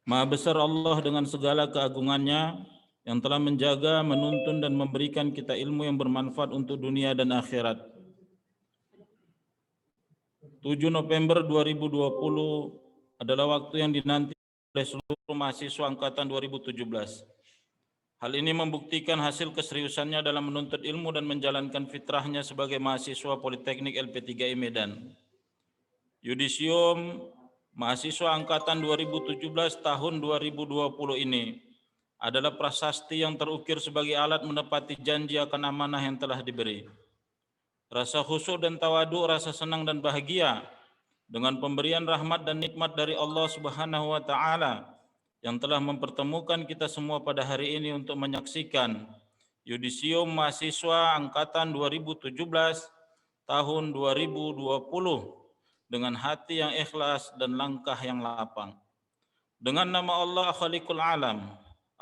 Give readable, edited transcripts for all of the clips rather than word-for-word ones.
Maha besar Allah dengan segala keagungannya yang telah menjaga, menuntun dan memberikan kita ilmu yang bermanfaat untuk dunia dan akhirat. 7 November 2020 adalah waktu yang dinanti oleh seluruh mahasiswa angkatan 2017. Hal ini membuktikan hasil keseriusannya dalam menuntut ilmu dan menjalankan fitrahnya sebagai mahasiswa Politeknik LP3I Medan. Yudisium mahasiswa angkatan 2017 tahun 2020 ini adalah prasasti yang terukir sebagai alat menepati janji akan amanah yang telah diberi. Rasa khusyuk dan tawaduk, rasa senang dan bahagia dengan pemberian rahmat dan nikmat dari Allah Subhanahu wa taala yang telah mempertemukan kita semua pada hari ini untuk menyaksikan Yudisium mahasiswa angkatan 2017 tahun 2020 dengan hati yang ikhlas dan langkah yang lapang. Dengan nama Allah Khaliqul Alam,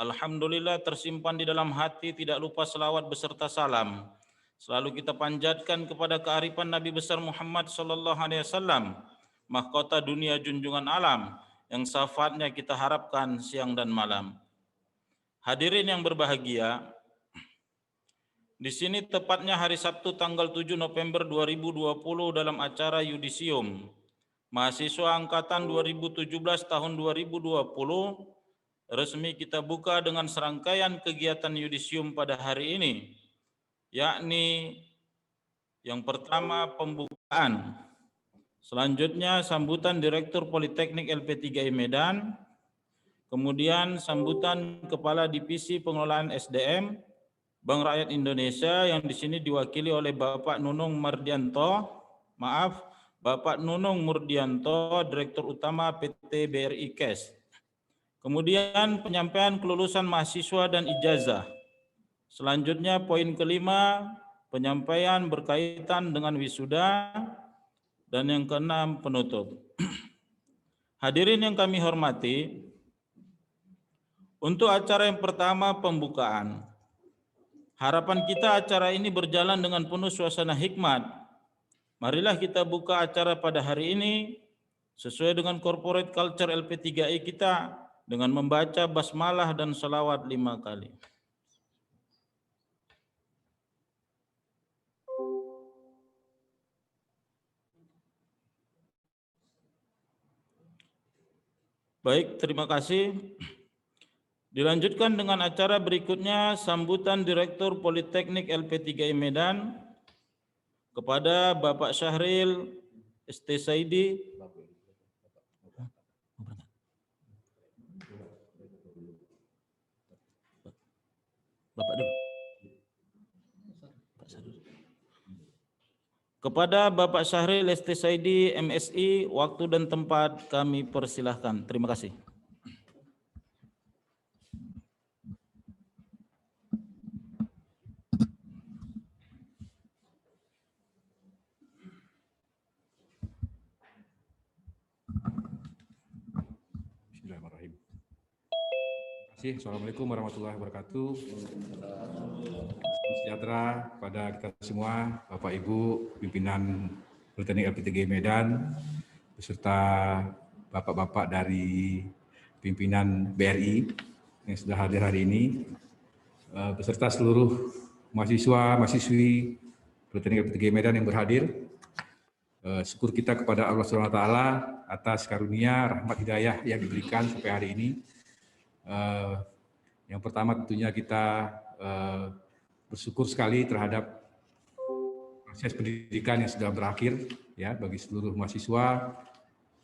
alhamdulillah tersimpan di dalam hati, tidak lupa selawat beserta salam selalu kita panjatkan kepada kearifan Nabi besar Muhammad sallallahu alaihi wasallam, mahkota dunia junjungan alam yang syafaatnya kita harapkan siang dan malam. Hadirin yang berbahagia, di sini tepatnya hari Sabtu tanggal 7 November 2020 dalam acara Yudisium mahasiswa angkatan 2017 tahun 2020 resmi kita buka dengan serangkaian kegiatan Yudisium pada hari ini, yakni yang pertama pembukaan, selanjutnya sambutan Direktur Politeknik LP3I Medan, kemudian sambutan Kepala Divisi Pengelolaan SDM Bank Rakyat Indonesia yang di sini diwakili oleh Bapak Nunung Murdianto, Direktur Utama PT BRI Cash. Kemudian penyampaian kelulusan mahasiswa dan ijazah. Selanjutnya poin kelima, penyampaian berkaitan dengan wisuda, dan yang keenam penutup. Hadirin yang kami hormati, untuk acara yang pertama pembukaan, harapan kita acara ini berjalan dengan penuh suasana hikmat. Marilah kita buka acara pada hari ini sesuai dengan corporate culture LP3I kita dengan membaca basmalah dan salawat 5 kali. Baik, terima kasih. Dilanjutkan dengan acara berikutnya, sambutan Direktur Politeknik LP3I Medan kepada Bapak Syahril ST Saidi. Bapak dulu. Kepada Bapak Syahril ST Saidi MSI, waktu dan tempat kami persilahkan. Terima kasih. Bismillahirrahmanirrahim. Assalamualaikum warahmatullahi wabarakatuh. Sejahtera pada kita semua, Bapak Ibu pimpinan Politeknik LP3I Medan, beserta Bapak-Bapak dari pimpinan BRI yang sudah hadir hari ini, beserta seluruh mahasiswa-mahasiswi Politeknik LP3I Medan yang berhadir. Syukur kita kepada Allah SWT atas karunia, rahmat hidayah yang diberikan sampai hari ini. Yang pertama tentunya kita bersyukur sekali terhadap proses pendidikan yang sudah berakhir ya bagi seluruh mahasiswa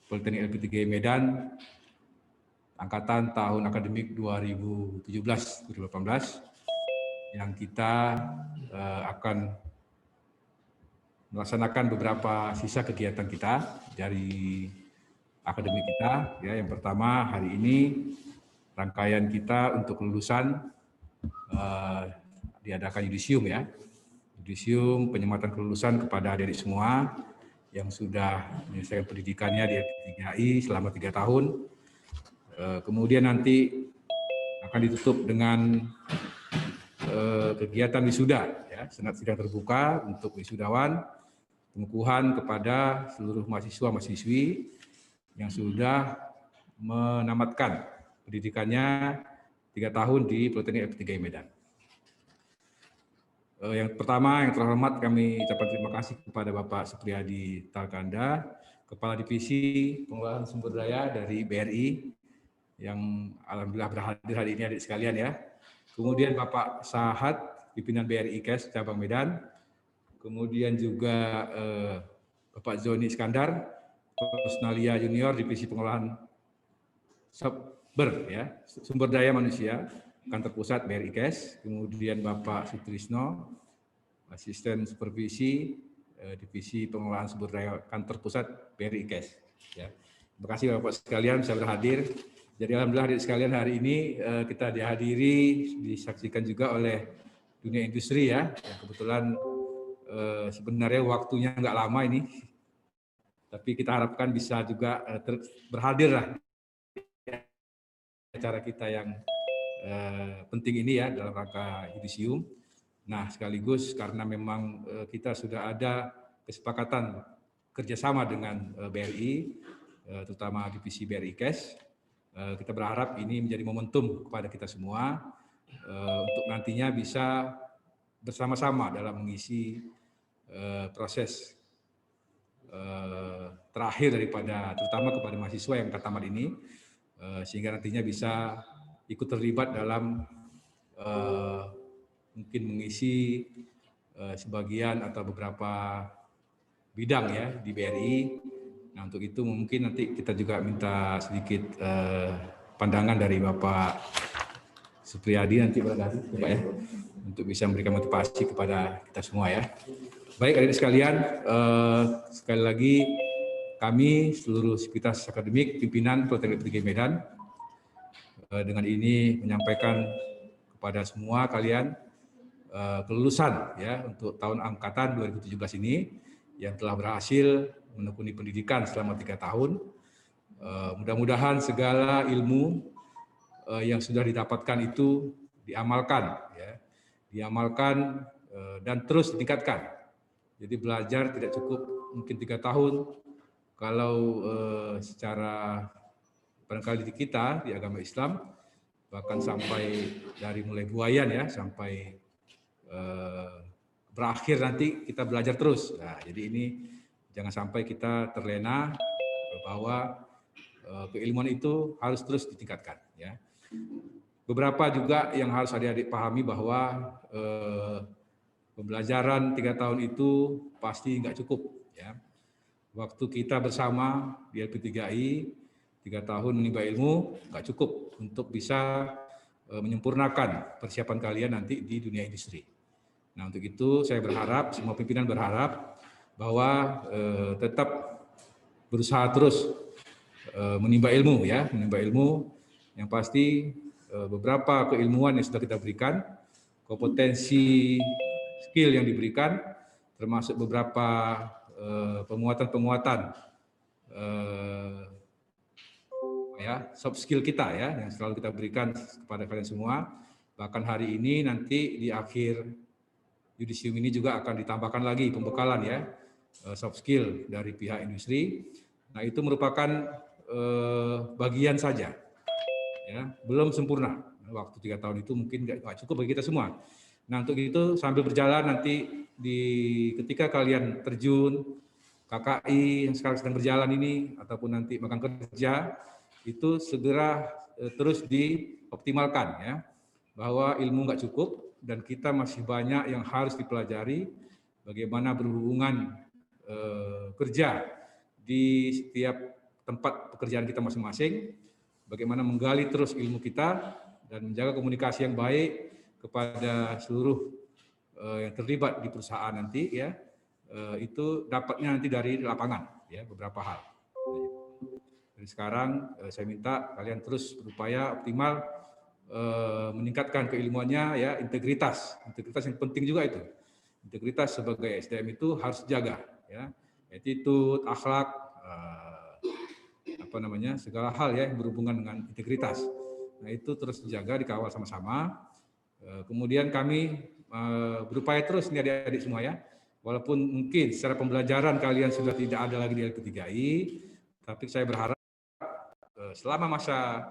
Politeknik LP3I Medan angkatan tahun akademik 2017-2018 yang kita akan melaksanakan beberapa sisa kegiatan kita dari akademik kita ya. Yang pertama hari ini rangkaian kita untuk kelulusan diadakan yudisium ya. Yudisium penyematan kelulusan kepada adik-adik semua yang sudah menyelesaikan pendidikannya di LP3I selama 3 tahun. Kemudian nanti akan ditutup dengan kegiatan wisuda ya, senat sidang terbuka untuk wisudawan, pengukuhan kepada seluruh mahasiswa-mahasiswi yang sudah menamatkan pendidikannya 3 tahun di Politeknik FITIGAI Medan. Yang pertama, yang terhormat kami ucapkan terima kasih kepada Bapak Supriyadi Talkanda, Kepala Divisi Pengelolaan Sumber Daya dari BRI, yang alhamdulillah berhadir hari ini adik sekalian ya. Kemudian Bapak Sahat, pimpinan BRI KES Cabang Medan. Kemudian juga Bapak Zoni Iskandar, Personalia Junior Divisi Pengelolaan Sumber Daya Manusia, Kantor Pusat BRI KES. Kemudian Bapak Sutrisno, Asisten Supervisi Divisi Pengelolaan Sumber Daya Kantor Pusat BRI KES. Ya. Terima kasih Bapak sekalian bisa berhadir. Jadi alhamdulillah adik sekalian hari ini kita dihadiri, disaksikan juga oleh dunia industri ya. Yang kebetulan sebenarnya waktunya nggak lama ini, tapi kita harapkan bisa juga berhadir lah acara kita yang penting ini ya dalam rangka yudisium. Nah sekaligus karena memang kita sudah ada kesepakatan kerjasama dengan BRI, terutama divisi BRI KES. Kita berharap ini menjadi momentum kepada kita semua untuk nantinya bisa bersama-sama dalam mengisi proses terakhir daripada terutama kepada mahasiswa yang tamat ini, sehingga nantinya bisa ikut terlibat dalam mungkin mengisi sebagian atau beberapa bidang ya di BRI. Nah untuk itu mungkin nanti kita juga minta sedikit pandangan dari Bapak Supriyadi nanti barangkali Bapak ya, untuk bisa memberikan motivasi kepada kita semua ya. Baik adik sekalian, sekali lagi kami seluruh sivitas akademik pimpinan Politeknik FITIGAI Medan dengan ini menyampaikan kepada semua kalian kelulusan ya untuk tahun angkatan 2017 ini yang telah berhasil menekuni pendidikan selama 3 tahun. Mudah-mudahan segala ilmu yang sudah didapatkan itu diamalkan, ya, diamalkan dan terus ditingkatkan. Jadi belajar tidak cukup mungkin 3 tahun. Kalau secara barangkali di kita di agama Islam bahkan sampai dari mulai buayan ya sampai berakhir nanti kita belajar terus. Nah, jadi ini jangan sampai kita terlena bahwa keilmuan itu harus terus ditingkatkan. Ya. Beberapa juga yang harus adik-adik pahami bahwa pembelajaran 3 tahun itu pasti nggak cukup. Ya. Waktu kita bersama di LP3I 3 tahun menimba ilmu nggak cukup untuk bisa menyempurnakan persiapan kalian nanti di dunia industri. Nah untuk itu saya berharap, semua pimpinan berharap bahwa tetap berusaha terus menimba ilmu ya, menimba ilmu yang pasti beberapa keilmuan yang sudah kita berikan, kompetensi skill yang diberikan, termasuk beberapa penguatan-penguatan ya soft skill kita ya yang selalu kita berikan kepada kalian semua. Bahkan hari ini nanti di akhir yudisium ini juga akan ditambahkan lagi pembekalan ya soft skill dari pihak industri. Nah itu merupakan bagian saja, ya belum sempurna. Waktu 3 tahun itu mungkin nggak cukup bagi kita semua. Nah untuk itu sambil berjalan nanti ketika kalian terjun KKI yang sekarang sedang berjalan ini ataupun nanti magang kerja itu segera terus dioptimalkan ya bahwa ilmu nggak cukup dan kita masih banyak yang harus dipelajari, bagaimana berhubungan kerja di setiap tempat pekerjaan kita masing-masing, bagaimana menggali terus ilmu kita dan menjaga komunikasi yang baik kepada seluruh yang terlibat di perusahaan nanti ya, itu dapatnya nanti dari lapangan ya beberapa hal. Jadi sekarang saya minta kalian terus berupaya optimal meningkatkan keilmuannya ya, integritas yang penting juga itu. Integritas sebagai SDM itu harus dijaga ya, attitude, akhlak, segala hal ya yang berhubungan dengan integritas. Nah itu terus dijaga, dikawal sama-sama. Kemudian kami berupaya terus nih adik-adik semua ya, walaupun mungkin secara pembelajaran kalian sudah tidak ada lagi di LP3I, tapi saya berharap selama masa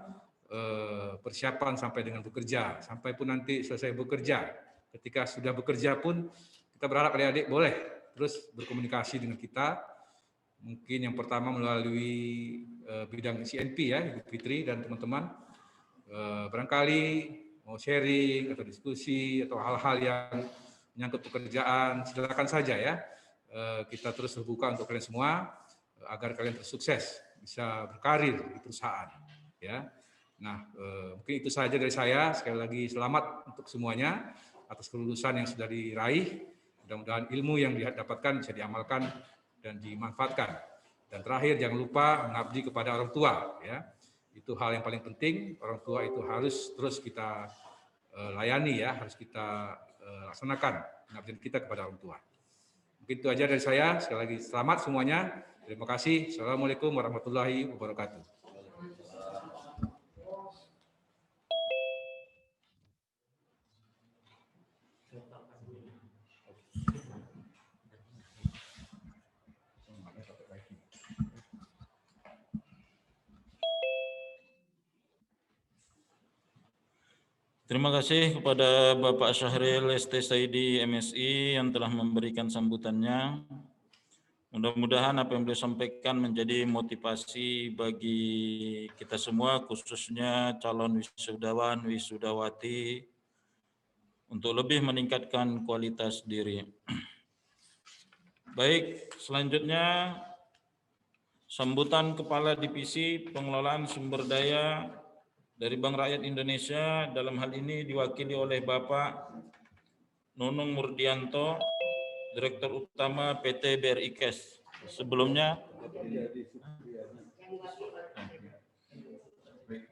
persiapan sampai dengan bekerja, sampai pun nanti selesai bekerja. Ketika sudah bekerja pun kita berharap adik-adik boleh terus berkomunikasi dengan kita. Mungkin yang pertama melalui bidang CNP ya, Ibu Fitri dan teman-teman. Barangkali mau sharing atau diskusi atau hal-hal yang menyangkut pekerjaan, silakan saja ya. Kita terus terbuka untuk kalian semua agar kalian tersukses, bisa berkarir di perusahaan. Ya, nah mungkin itu saja dari saya. Sekali lagi selamat untuk semuanya atas kelulusan yang sudah diraih. Mudah-mudahan ilmu yang didapatkan bisa diamalkan dan dimanfaatkan. Dan terakhir jangan lupa mengabdi kepada orang tua. Ya, itu hal yang paling penting. Orang tua itu harus terus kita layani ya, harus kita laksanakan pengabdian kita kepada orang tua. Mungkin itu aja dari saya. Sekali lagi selamat semuanya. Terima kasih. Assalamualaikum warahmatullahi wabarakatuh. Terima kasih kepada Bapak Syahril ST Saidi MSI yang telah memberikan sambutannya. Mudah-mudahan apa yang beliau sampaikan menjadi motivasi bagi kita semua, khususnya calon wisudawan, wisudawati, untuk lebih meningkatkan kualitas diri. Baik, selanjutnya sambutan Kepala Divisi Pengelolaan Sumber Daya dari Bank Rakyat Indonesia, dalam hal ini diwakili oleh Bapak Nunung Murdianto, Direktur Utama PT BRI Cash. Sebelumnya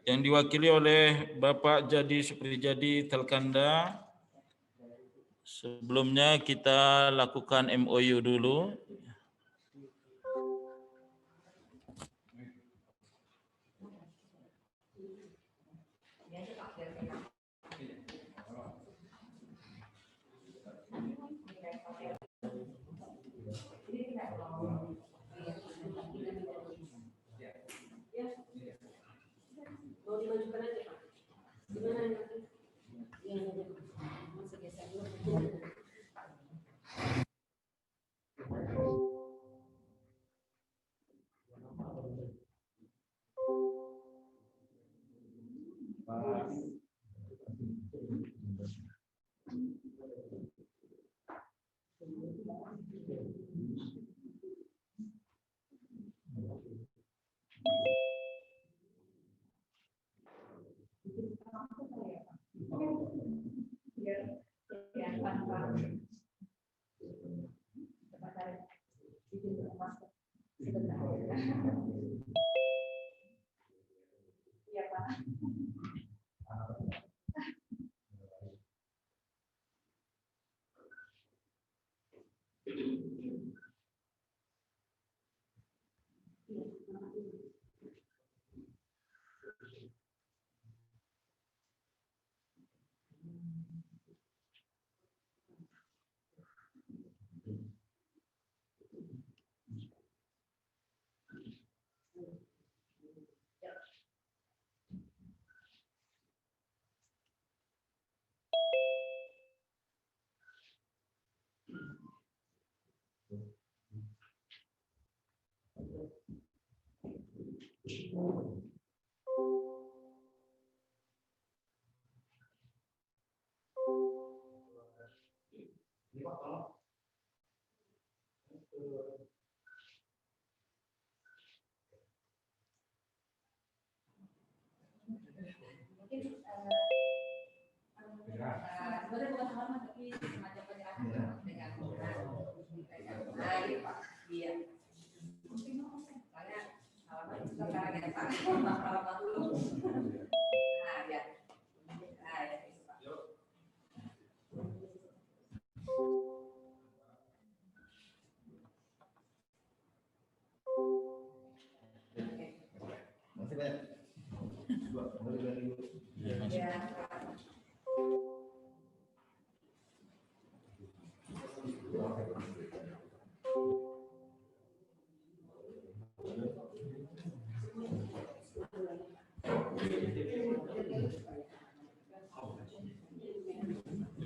yang diwakili oleh Bapak Jadi Suprijadi Telkanda. Sebelumnya kita lakukan MOU dulu.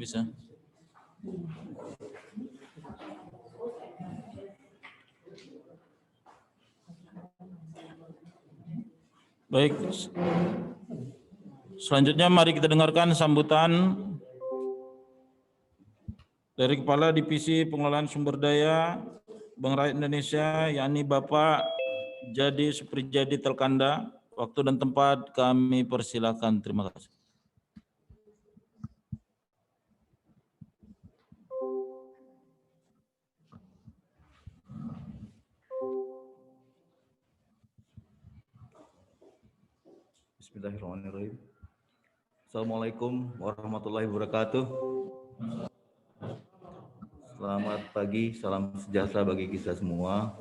bisa. Baik. Selanjutnya mari kita dengarkan sambutan dari Kepala Divisi Pengelolaan Sumber Daya Bank Rakyat Indonesia, yakni Bapak Jadi Suprijadi Telkanda. Waktu dan tempat kami persilakan. Terima kasih. Bismillahirrahmanirrahim. Assalamualaikum warahmatullahi wabarakatuh. Selamat pagi, salam sejahtera bagi kita semua.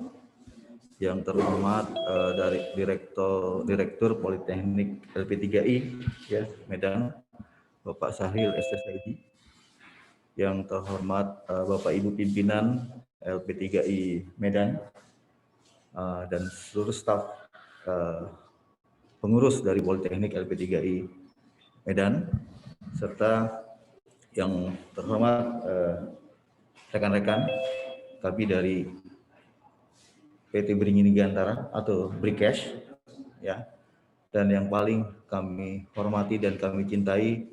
Yang terhormat dari Direktur Politeknik LP3I ya, Medan, Bapak Sahril SSID. Yang terhormat Bapak Ibu pimpinan LP3I Medan dan seluruh staf pengurus dari Politeknik LP3I Medan, serta yang terhormat rekan-rekan kami dari PT Beringin Gantara atau Brikesh ya, dan yang paling kami hormati dan kami cintai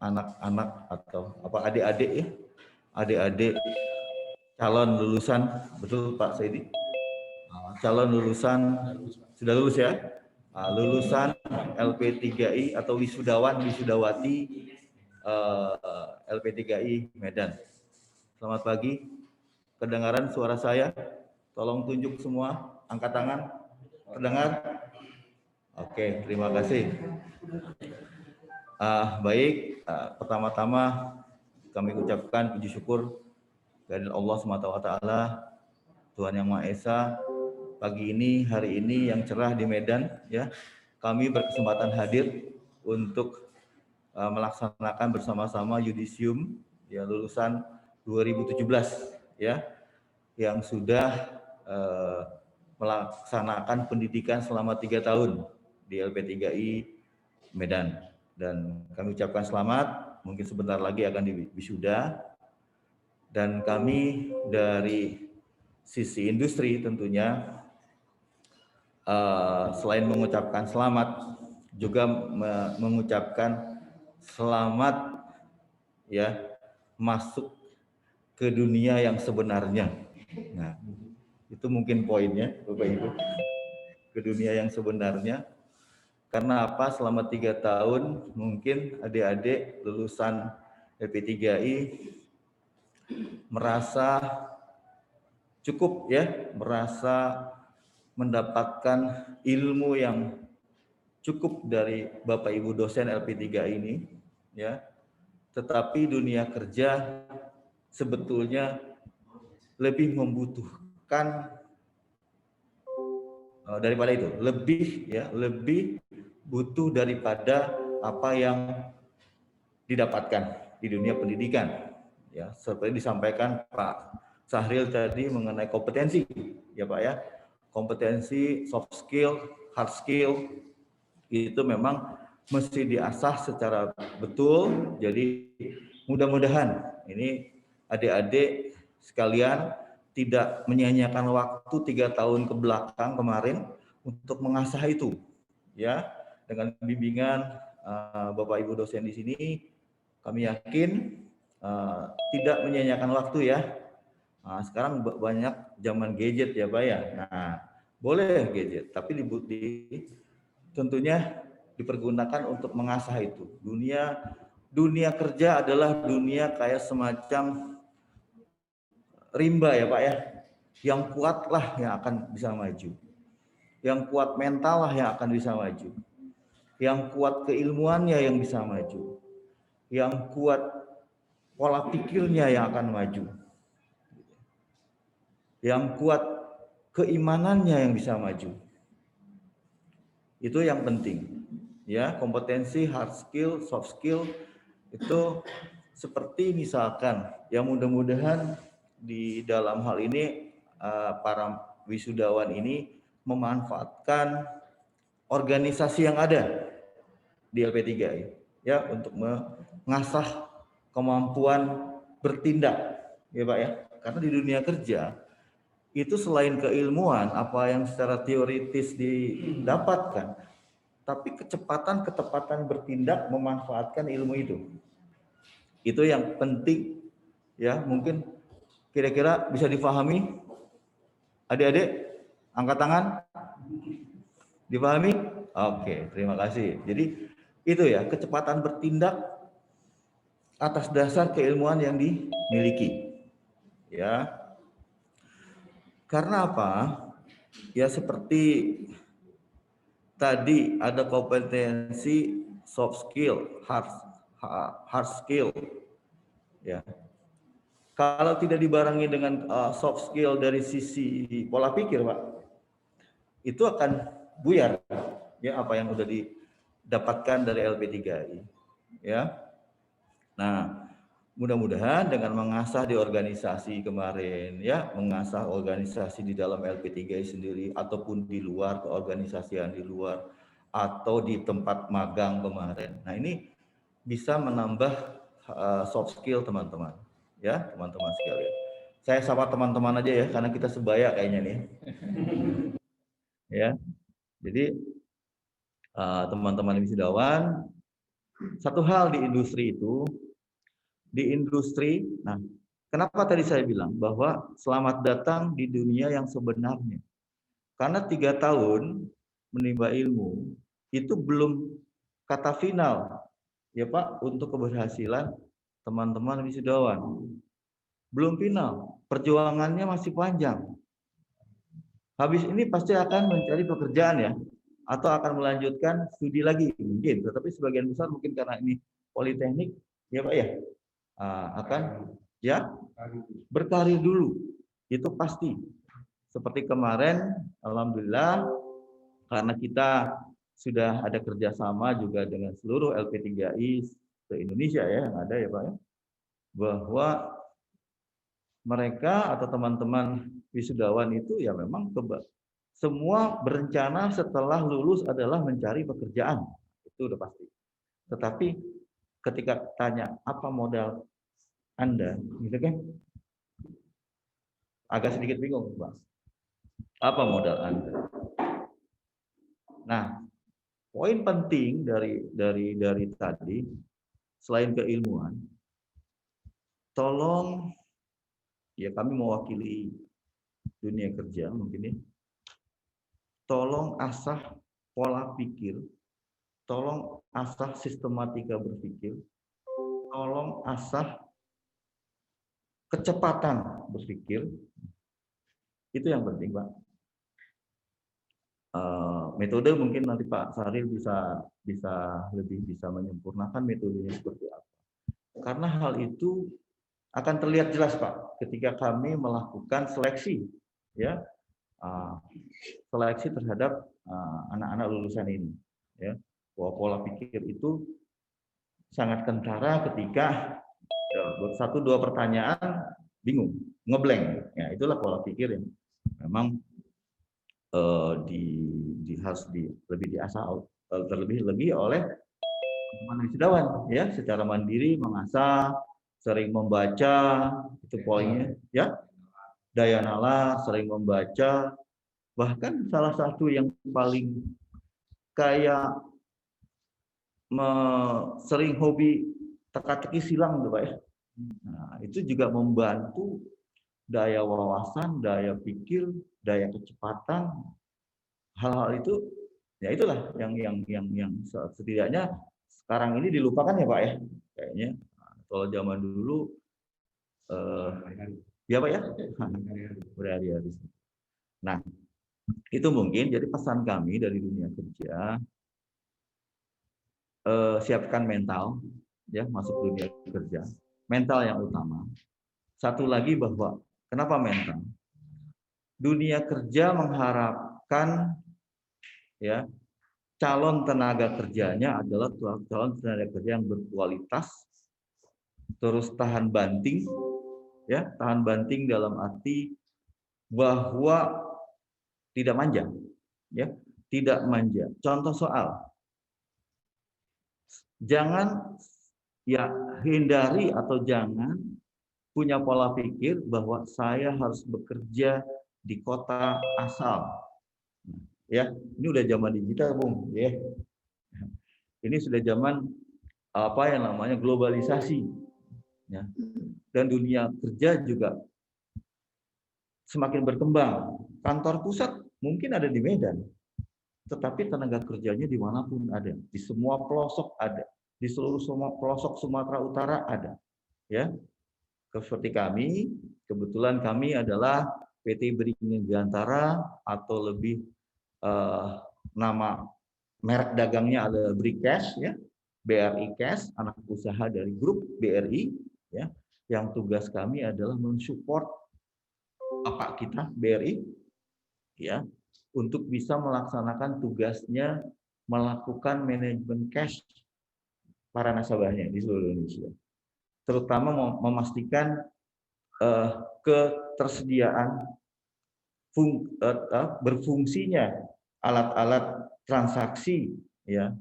anak-anak atau apa adik-adik ya, adik-adik calon lulusan, betul Pak Saidi? Calon lulusan sudah lulus ya, lulusan LP3I atau wisudawan wisudawati LP3I Medan. Selamat pagi. Kedengaran suara saya? Tolong tunjuk semua, angkat tangan. Terdengar? Oke, terima kasih. Baik, pertama-tama kami ucapkan puji syukur kepada Allah SWT, Tuhan Yang Maha Esa. Pagi ini, hari ini yang cerah di Medan, ya, kami berkesempatan hadir untuk melaksanakan bersama-sama yudisium ya lulusan 2017 ya, yang sudah melaksanakan pendidikan selama 3 tahun di LP3I Medan, dan kami ucapkan selamat. Mungkin sebentar lagi akan diwisuda, dan kami dari sisi industri tentunya selain mengucapkan selamat juga mengucapkan selamat ya masuk ke dunia yang sebenarnya. Nah, itu mungkin poinnya Bapak Ibu, ke dunia yang sebenarnya. Karena apa? Selama 3 tahun mungkin adik-adik lulusan LP3I merasa cukup ya, merasa mendapatkan ilmu yang cukup dari Bapak Ibu dosen LP3I ini ya. Tetapi dunia kerja sebetulnya lebih membutuhkan daripada itu, lebih butuh daripada apa yang didapatkan di dunia pendidikan ya, seperti disampaikan Pak Sahril tadi mengenai kompetensi ya Pak ya, kompetensi soft skill, hard skill itu memang mesti diasah secara betul. Jadi mudah-mudahan ini adik-adik sekalian tidak menyia-nyiakan waktu 3 tahun ke belakang kemarin untuk mengasah itu ya, dengan bimbingan Bapak Ibu dosen di sini. Kami yakin tidak menyia-nyiakan waktu ya. Sekarang banyak zaman gadget ya Pak ya. Nah, boleh gadget, tapi tentunya dipergunakan untuk mengasah itu. Dunia kerja adalah dunia kayak semacam rimba ya Pak ya. Yang kuatlah yang akan bisa maju. Yang kuat mental lah yang akan bisa maju. Yang kuat keilmuannya yang bisa maju. Yang kuat pola pikirnya yang akan maju. Yang kuat keimanannya yang bisa maju. Itu yang penting. Ya, kompetensi hard skill, soft skill itu seperti misalkan yang mudah-mudahan di dalam hal ini para wisudawan ini memanfaatkan organisasi yang ada di LP3I. ya untuk mengasah kemampuan bertindak, ya Pak ya. Karena di dunia kerja itu selain keilmuan apa yang secara teoritis didapatkan, tapi kecepatan, ketepatan bertindak memanfaatkan ilmu itu. Itu yang penting ya, mungkin kira-kira bisa difahami. Adik-adik, angkat tangan. Dipahami? Oke, terima kasih. Jadi itu ya, kecepatan bertindak atas dasar keilmuan yang dimiliki. Ya. Karena apa? Ya seperti tadi ada kompetensi soft skill, hard skill. Ya. Kalau tidak dibarengi dengan soft skill dari sisi pola pikir, Pak, itu akan buyar ya apa yang sudah didapatkan dari LP3I. Ya. Nah, mudah-mudahan dengan mengasah di organisasi kemarin ya, mengasah organisasi di dalam LP3I sendiri ataupun di luar keorganisasian di luar atau di tempat magang kemarin. Nah, ini bisa menambah soft skill teman-teman. Ya, teman-teman sekalian. Saya sapa teman-teman aja ya karena kita sebaya kayaknya nih. Ya. Jadi teman-teman wisudawan, satu hal di industri itu, nah kenapa tadi saya bilang bahwa selamat datang di dunia yang sebenarnya? Karena 3 tahun menimba ilmu itu belum kata final ya Pak untuk keberhasilan teman-teman wisudawan. Belum final, perjuangannya masih panjang. Habis ini pasti akan mencari pekerjaan ya, atau akan melanjutkan studi lagi mungkin, tetapi sebagian besar mungkin karena ini politeknik ya Pak ya, akan ya berkarir dulu, itu pasti. Seperti kemarin, alhamdulillah karena kita sudah ada kerjasama juga dengan seluruh LP3I se-Indonesia ya yang ada ya Pak ya, bahwa mereka atau teman-teman wisudawan itu ya memang semua berencana setelah lulus adalah mencari pekerjaan, itu udah pasti. Tetapi ketika tanya apa modal Anda, gitu kan, agak sedikit bingung, Pak. Apa modal Anda? Nah, poin penting dari tadi, selain keilmuan, tolong ya kami mewakili dunia kerja mungkin ya, tolong asah pola pikir, tolong asah sistematika berpikir, tolong asah kecepatan berpikir, itu yang penting Pak. Metode mungkin nanti Pak Saril bisa lebih bisa menyempurnakan metodenya seperti apa. Karena hal itu akan terlihat jelas Pak ketika kami melakukan seleksi ya, seleksi terhadap anak-anak lulusan ini ya, bahwa pola pikir itu sangat kentara ketika buat 1-2 pertanyaan bingung, ngeblank. Ya, itulah pola pikir yang memang harus lebih diasah terlebih oleh teman-teman wisudawan ya, secara mandiri mengasah, sering membaca, itu poinnya ya. Daya nalar, sering membaca, bahkan salah satu yang paling kayak sering hobi teka-teki silang tuh Pak ya. Nah, itu juga membantu daya wawasan, daya pikir, daya kecepatan, hal-hal itu ya itulah yang setidaknya sekarang ini dilupakan ya Pak ya kayaknya. Kalau zaman dulu ya Pak ya berhari-hari. Nah itu mungkin jadi pesan kami dari dunia kerja, siapkan mental ya masuk dunia kerja, mental yang utama. Satu lagi bahwa kenapa mental? Dunia kerja mengharapkan ya calon tenaga kerjanya adalah calon tenaga kerja yang berkualitas, terus tahan banting, ya tahan banting dalam arti bahwa tidak manja, ya tidak manja. Contoh soal Jangan ya hindari atau jangan punya pola pikir bahwa saya harus bekerja di kota asal. Ya, ini udah zaman digital, Bung. Ya. Ini sudah zaman apa yang namanya globalisasi. Ya. Dan dunia kerja juga semakin berkembang. Kantor pusat mungkin ada di Medan, tetapi tenaga kerjanya dimanapun ada, di semua pelosok ada, di seluruh semua pelosok Sumatera Utara ada. Ya, seperti kami, kebetulan kami adalah PT Beringin Gantara atau lebih nama merek dagangnya adalah BRI-Cash, ya, BRI Cash, anak usaha dari grup BRI, ya, yang tugas kami adalah mensupport Bapak kita BRI, ya, untuk bisa melaksanakan tugasnya melakukan manajemen cash para nasabahnya di seluruh Indonesia, terutama memastikan ketersediaan berfungsinya alat-alat transaksi, ya,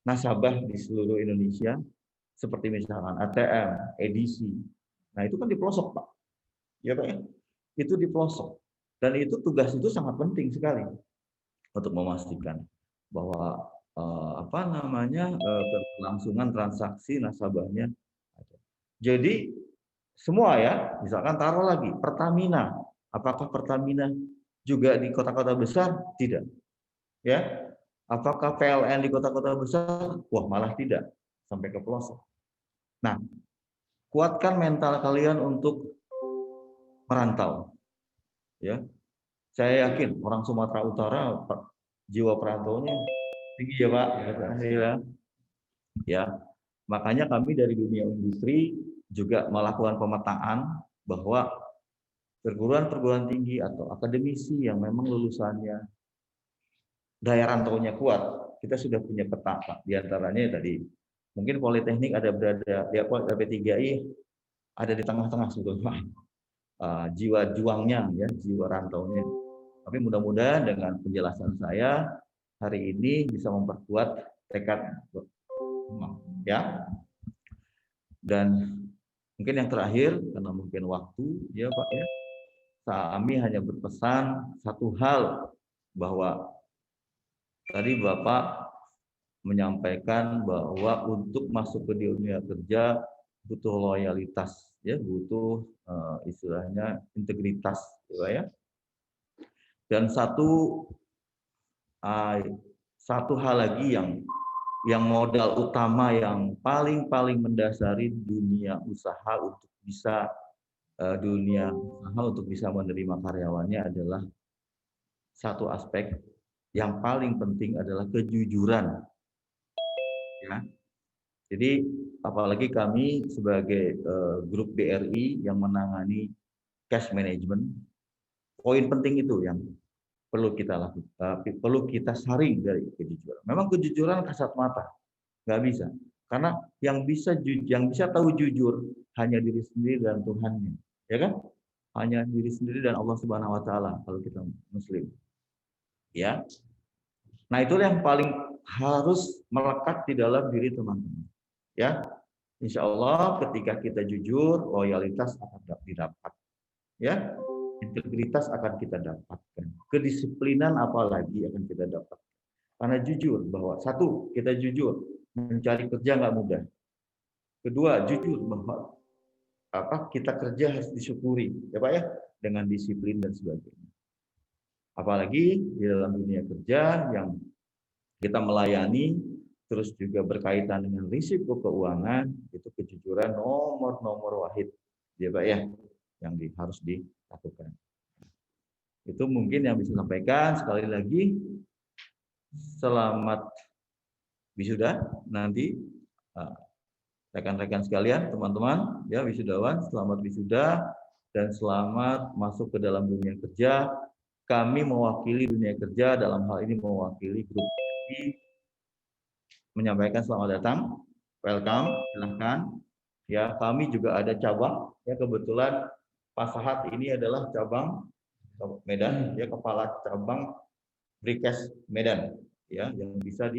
nasabah di seluruh Indonesia, seperti misalkan ATM, edisi. Nah, itu kan di pelosok, Pak. Ya, Pak, ya? Itu di pelosok. Dan itu tugas itu sangat penting sekali untuk memastikan bahwa kelangsungan transaksi nasabahnya. Jadi semua, ya, misalkan taruh lagi Pertamina. Apakah Pertamina juga di kota-kota besar? Tidak. Ya. Apakah PLN di kota-kota besar? Wah, malah tidak, sampai ke pelosok. Nah, kuatkan mental kalian untuk merantau. Ya, saya yakin orang Sumatera Utara jiwa perantaunya tinggi, ya, Pak. Ya, makanya kami dari dunia industri juga melakukan pemetaan bahwa perguruan-perguruan tinggi atau akademisi yang memang lulusannya daya rantaunya kuat, kita sudah punya peta, Pak. Di antaranya tadi mungkin Politeknik ada berada di P3I ada di tengah-tengah sebetulnya, jiwa juangnya, ya, jiwa rantaunya. Tapi mudah-mudahan dengan penjelasan saya hari ini bisa memperkuat tekad, ya. Dan mungkin yang terakhir, karena mungkin waktu, ya, Pak, ya, kami hanya berpesan satu hal, bahwa tadi Bapak menyampaikan bahwa untuk masuk ke dunia kerja butuh loyalitas, ya, butuh istilahnya integritas, ya. Dan satu hal lagi yang modal utama yang paling mendasari dunia usaha untuk bisa menerima karyawannya adalah satu aspek yang paling penting adalah kejujuran, ya. Jadi apalagi kami sebagai grup BRI yang menangani cash management, poin penting itu yang perlu kita lakukan, perlu kita saring dari kejujuran. Memang kejujuran kasat mata, nggak bisa, karena yang bisa tahu jujur hanya diri sendiri dan Tuhannya, ya kan? Hanya diri sendiri dan Allah Subhanahu Wa Taala kalau kita Muslim, ya. Nah, itulah yang paling harus melekat di dalam diri teman-teman, ya. Insya Allah ketika kita jujur, loyalitas akan didapat, ya. Integritas akan kita dapatkan. Kedisiplinan apalagi akan kita dapatkan. Karena jujur bahwa satu, kita jujur mencari kerja nggak mudah. Kedua, jujur bahwa kita kerja harus disyukuri, ya, Pak, ya, dengan disiplin dan sebagainya. Apalagi di dalam dunia kerja yang kita melayani, terus juga berkaitan dengan risiko keuangan, itu kejujuran nomor wahid, ya, Pak, ya, yang harus dilakukan. Itu mungkin yang bisa sampaikan. Sekali lagi selamat wisuda nanti, rekan-rekan sekalian, teman-teman, ya, wisudawan, selamat wisuda dan selamat masuk ke dalam dunia kerja. Kami mewakili dunia kerja, dalam hal ini mewakili grup ini, menyampaikan selamat datang, welcome, silahkan. Ya, kami juga ada cabang, ya, kebetulan Pak Sahat ini adalah cabang Medan, ya, kepala cabang BRI-Cash Medan, ya, yang bisa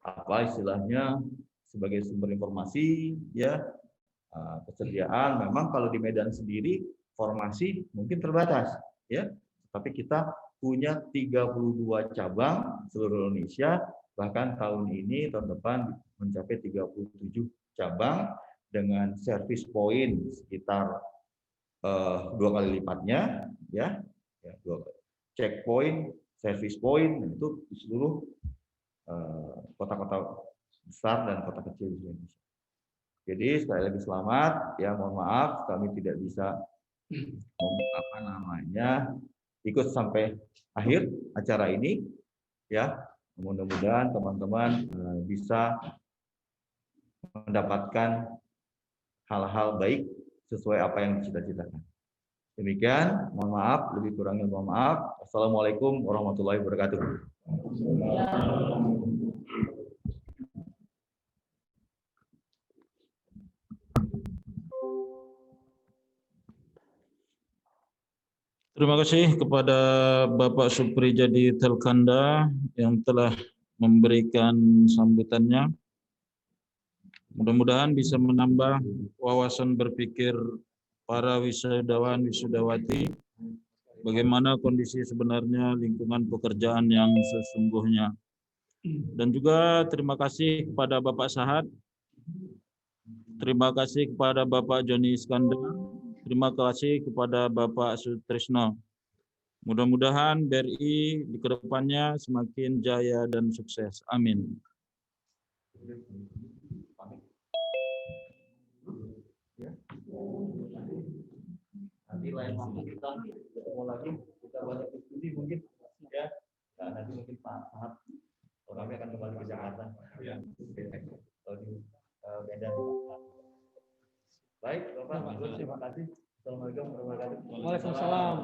apa istilahnya sebagai sumber informasi ya, kesediaan. Memang kalau di Medan sendiri formasi mungkin terbatas ya, tapi kita punya 32 cabang seluruh Indonesia, bahkan tahun ini tahun depan mencapai 37 cabang dengan service point sekitar 2 kali lipatnya ya, checkpoint, service point itu di seluruh kota-kota besar dan kota kecil di Indonesia. Jadi sekali lagi selamat ya, mohon maaf kami tidak bisa ikut sampai akhir acara ini ya. Mudah-mudahan teman-teman bisa mendapatkan hal-hal baik sesuai apa yang dicita-citakan. Demikian, mohon maaf, lebih kurangnya mohon maaf. Assalamualaikum warahmatullahi wabarakatuh. Terima kasih kepada Bapak Suprijadi Telkanda yang telah memberikan sambutannya. Mudah-mudahan bisa menambah wawasan berpikir para wisudawan wisudawati bagaimana kondisi sebenarnya lingkungan pekerjaan yang sesungguhnya. Dan juga terima kasih kepada Bapak Sahat, terima kasih kepada Bapak Joni Iskandar, terima kasih kepada Bapak Sutrisno. Mudah-mudahan BRI di kedepannya semakin jaya dan sukses. Amin. Nanti lain waktu kita ketemu lagi, kita banyak diskusi mungkin ya. Nah, nanti mungkin Pak Sahat, kami akan kembali ke Jakarta. Ya. Kalau di Medan. Baik, Bapak, terima kasih. Assalamualaikum warahmatullahi wabarakatuh. Waalaikumsalam.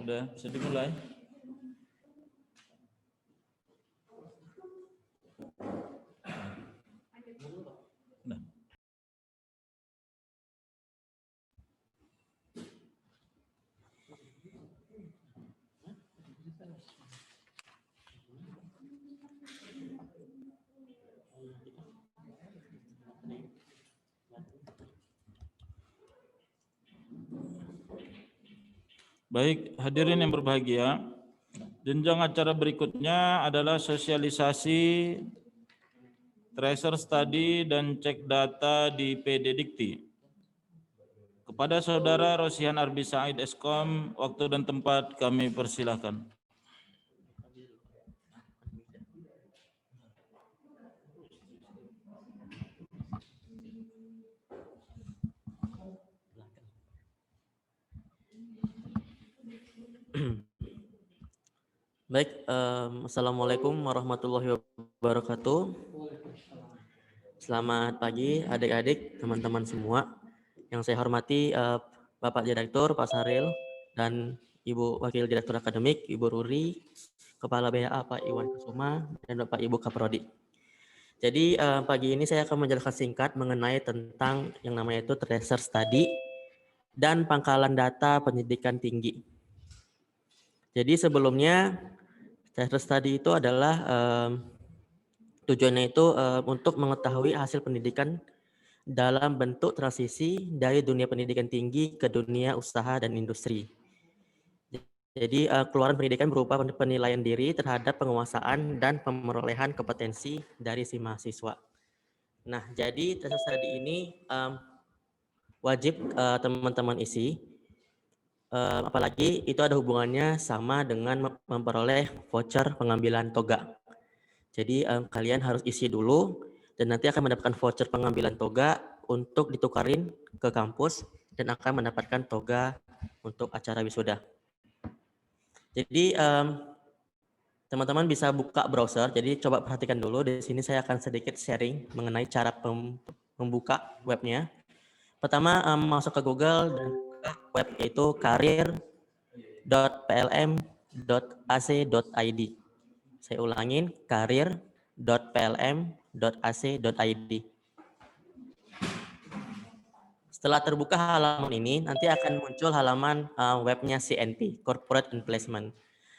Sudah, bisa dimulai. Nah. Baik, hadirin yang berbahagia, jenjang acara berikutnya adalah sosialisasi, tracer study, dan cek data di PD Dikti Kepada Saudara Rosihan Arbi Said Eskom, waktu dan tempat kami persilahkan. Baik, Assalamualaikum warahmatullahi wabarakatuh. Selamat pagi adik-adik, teman-teman semua. Yang saya hormati Bapak Direktur Pak Saril dan Ibu Wakil Direktur Akademik Ibu Ruri, Kepala BHA Pak Iwan Kusuma, dan Bapak Ibu Kaprodi. Jadi pagi ini saya akan menjelaskan singkat mengenai tentang yang namanya itu tracer study dan pangkalan data pendidikan tinggi. Jadi sebelumnya tracer study itu adalah tujuannya itu untuk mengetahui hasil pendidikan dalam bentuk transisi dari dunia pendidikan tinggi ke dunia usaha dan industri. Jadi keluaran pendidikan berupa penilaian diri terhadap penguasaan dan pemerolehan kompetensi dari si mahasiswa. Nah, jadi tracer study ini wajib teman-teman isi, apalagi itu ada hubungannya sama dengan memperoleh voucher pengambilan toga. Jadi kalian harus isi dulu dan nanti akan mendapatkan voucher pengambilan toga untuk ditukarin ke kampus dan akan mendapatkan toga untuk acara wisuda. Jadi teman-teman bisa buka browser. Jadi coba perhatikan dulu. Di sini saya akan sedikit sharing mengenai cara membuka webnya. Pertama masuk ke Google dan buka web yaitu karir.plm.ac.id. Saya ulangin, karir.plm.ac.id. Setelah terbuka halaman ini, nanti akan muncul halaman webnya CNP, Corporate and Placement.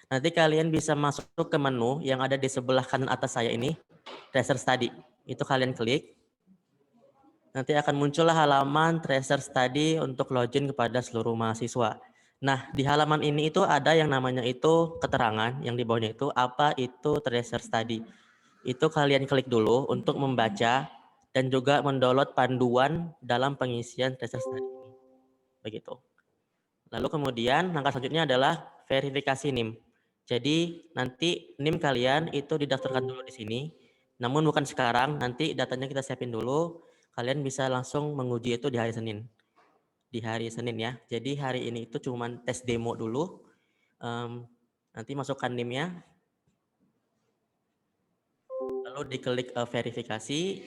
Nanti kalian bisa masuk ke menu yang ada di sebelah kanan atas saya ini, Tracer Study. Itu kalian klik. Nanti akan muncul halaman Tracer Study untuk login kepada seluruh mahasiswa. Nah, di halaman ini itu ada yang namanya itu keterangan, yang di bawahnya itu apa itu Tracer Study. Itu kalian klik dulu untuk membaca dan juga mendownload panduan dalam pengisian Tracer Study ini. Begitu. Lalu kemudian langkah selanjutnya adalah verifikasi NIM. Jadi nanti NIM kalian itu didaftarkan dulu di sini. Namun bukan sekarang, nanti datanya kita siapin dulu. Kalian bisa langsung menguji itu di hari Senin. Di hari Senin ya. Jadi hari ini itu cuma tes demo dulu. Nanti masukkan NIM-nya. Lalu diklik verifikasi.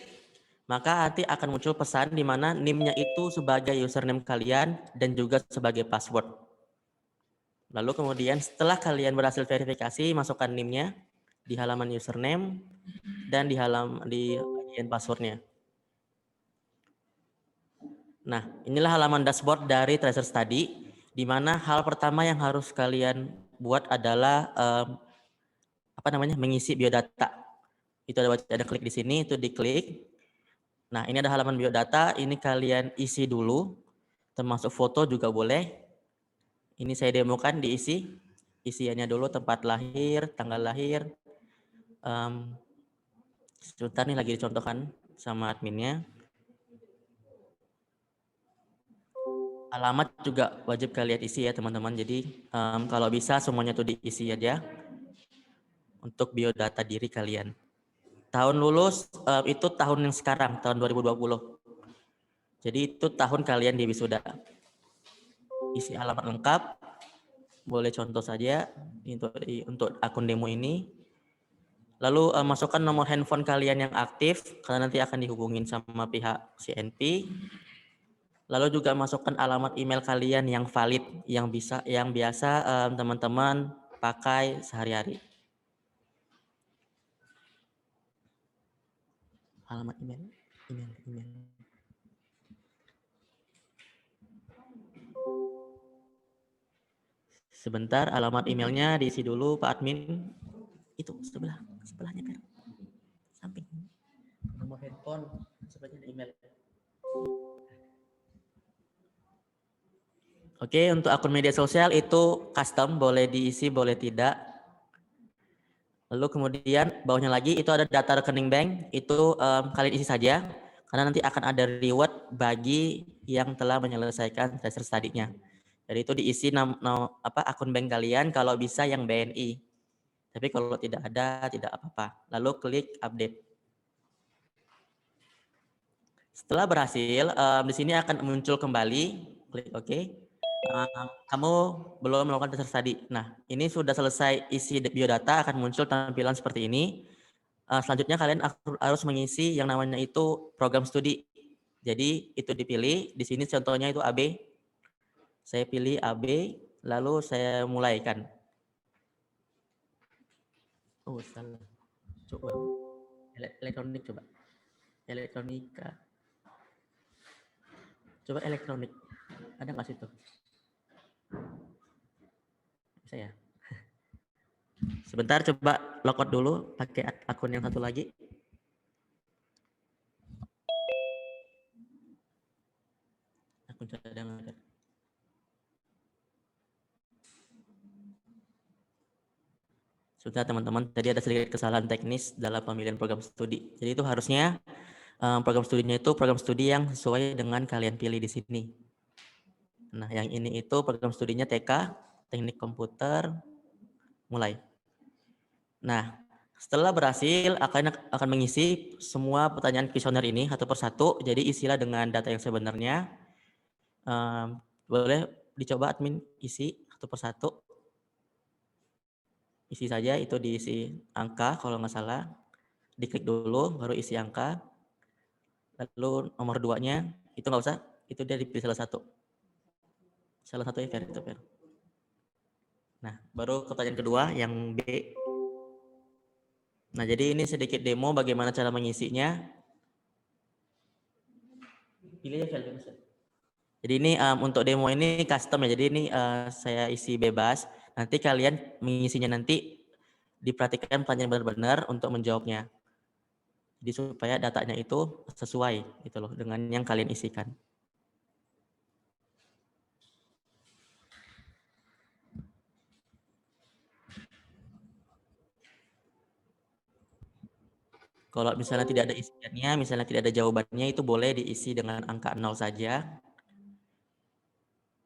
Maka nanti akan muncul pesan di mana NIM-nya itu sebagai username kalian dan juga sebagai password. Lalu kemudian setelah kalian berhasil verifikasi, masukkan NIM-nya di halaman username dan di bagian passwordnya. Nah, inilah halaman dashboard dari Tracer Study, di mana hal pertama yang harus kalian buat adalah mengisi biodata. Itu ada klik di sini, itu diklik. Nah, ini ada halaman biodata, ini kalian isi dulu, termasuk foto juga boleh. Ini saya demokan diisi, isiannya dulu tempat lahir, tanggal lahir. Sebentar nih lagi dicontohkan sama adminnya. Alamat juga wajib kalian isi ya teman-teman, jadi kalau bisa semuanya tuh diisi aja untuk biodata diri kalian. Tahun lulus itu tahun yang sekarang, tahun 2020. Jadi itu tahun kalian di wisuda. Isi alamat lengkap, boleh contoh saja untuk akun demo ini. Lalu masukkan nomor handphone kalian yang aktif, karena nanti akan dihubungin sama pihak CNP. Lalu juga masukkan alamat email kalian yang valid, yang biasa teman-teman pakai sehari-hari. Alamat email. Sebentar, alamat emailnya diisi dulu Pak Admin. Itu sebelahnya kan, samping. Nomor handphone, sebelahnya ada email. Oke, untuk akun media sosial itu custom, boleh diisi, boleh tidak. Lalu kemudian bawahnya lagi itu ada data rekening bank, itu kalian isi saja. karena nanti akan ada reward bagi yang telah menyelesaikan tracer study-nya. Jadi itu diisi akun bank kalian, kalau bisa yang BNI. Tapi kalau tidak ada, tidak apa-apa. Lalu klik update. Setelah berhasil, di sini akan muncul kembali, klik OK. Kamu belum melakukan tracer study. Nah, ini sudah selesai isi biodata, akan muncul tampilan seperti ini. Selanjutnya kalian harus mengisi yang namanya itu program studi. Jadi itu dipilih, di sini contohnya itu AB. Saya pilih AB, lalu saya mulaikan. Oh, salah. Coba. Elektronik coba. Elektronika. Coba elektronik. Ada nggak situ? Bisa ya? Sebentar, coba logout dulu pakai akun yang satu lagi. Akun cadangan. Sudah teman-teman, tadi ada sedikit kesalahan teknis dalam pemilihan program studi. Jadi itu harusnya program studinya itu program studi yang sesuai dengan kalian pilih di sini. Nah, yang ini itu program studinya TK, Teknik Komputer, mulai. Nah, setelah berhasil akan mengisi semua pertanyaan kuesioner ini satu persatu. Jadi isilah dengan data yang sebenarnya. Boleh dicoba admin isi satu persatu. Isi saja, itu diisi angka kalau nggak salah. Diklik dulu, baru isi angka. Lalu nomor 2-nya, itu nggak usah, itu dia dipilih salah satu. Salah satu ya, itu Fer. Nah, baru pertanyaan kedua yang B. Nah, jadi ini sedikit demo bagaimana cara mengisinya. Pilih ya, Fer. Jadi ini untuk demo ini custom ya, jadi ini saya isi bebas. Nanti kalian mengisinya nanti diperhatikan pertanyaan benar-benar untuk menjawabnya. Jadi supaya datanya itu sesuai gitu loh dengan yang kalian isikan. Kalau misalnya tidak ada isiannya, misalnya tidak ada jawabannya, itu boleh diisi dengan angka 0 saja.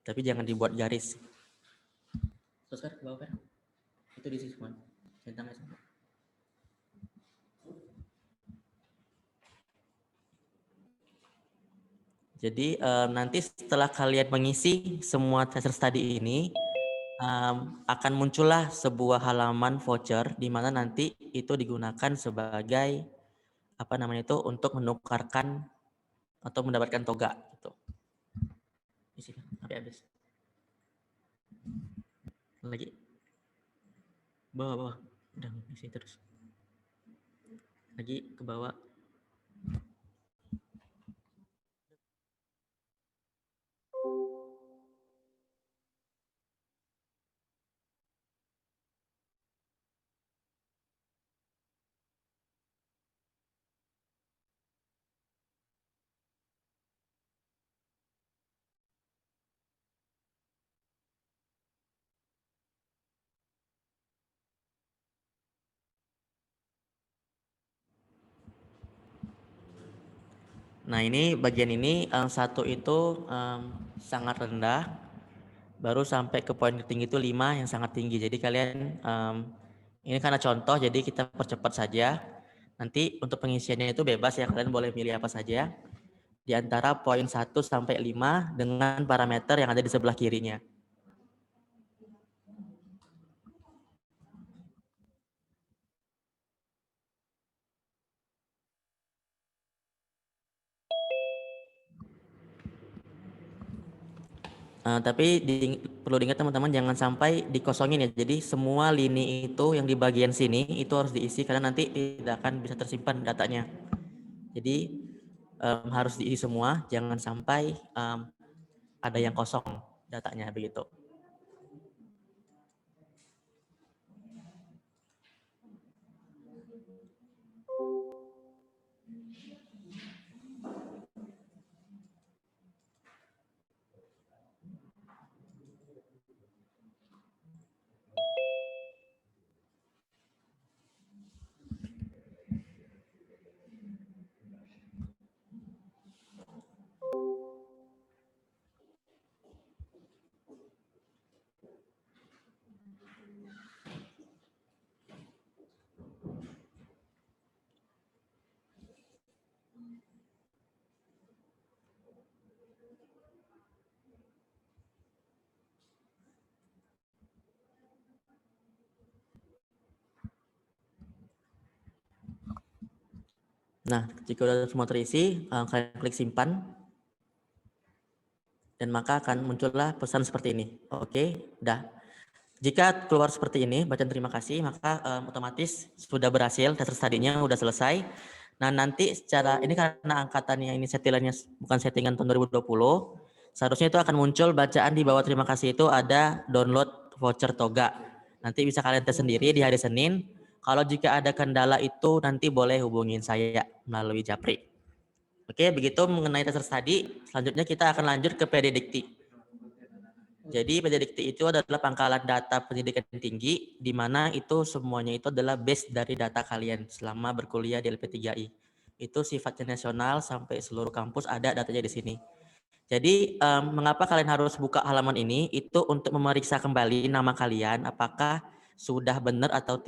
Tapi jangan dibuat garis. Terus kan ke bawah kan? Itu diisi semua. Centangnya semua. Jadi nanti setelah kalian mengisi semua tracer study ini, akan muncullah sebuah halaman voucher di mana nanti itu digunakan sebagai apa namanya itu untuk menukarkan atau mendapatkan toga gitu. Isi sampai habis. Lagi. Bawah. Udah isi terus. Lagi ke bawah. Nah, ini bagian ini satu itu sangat rendah, baru sampai ke poin tertinggi itu 5 yang sangat tinggi. Jadi kalian ini karena contoh, jadi kita percepat saja. Nanti untuk pengisiannya itu bebas ya, kalian boleh pilih apa saja di antara poin 1 sampai 5 dengan parameter yang ada di sebelah kirinya. Tapi perlu diingat teman-teman, jangan sampai dikosongin ya. Jadi semua lini itu yang di bagian sini itu harus diisi karena nanti tidak akan bisa tersimpan datanya. Jadi harus diisi semua, jangan sampai ada yang kosong datanya begitu. Nah, jika sudah semua terisi, kalian klik simpan. Dan maka akan muncullah pesan seperti ini. Oke, udah. Jika keluar seperti ini, bacaan terima kasih, maka otomatis sudah berhasil, dasar study-nya sudah selesai. Nah, nanti secara, ini karena angkatannya ini settingannya bukan settingan tahun 2020, seharusnya itu akan muncul bacaan di bawah terima kasih itu ada download voucher Toga. Nanti bisa kalian tes sendiri di hari Senin. Kalau jika ada kendala itu nanti boleh hubungin saya melalui Japri. Oke, begitu mengenai dasar study, selanjutnya kita akan lanjut ke PD Dikti. Jadi PD Dikti itu adalah pangkalan data pendidikan tinggi, di mana itu semuanya itu adalah base dari data kalian selama berkuliah di LP3I. Itu sifatnya nasional sampai seluruh kampus ada datanya di sini. Jadi mengapa kalian harus buka halaman ini? Itu untuk memeriksa kembali nama kalian, apakah sudah benar atau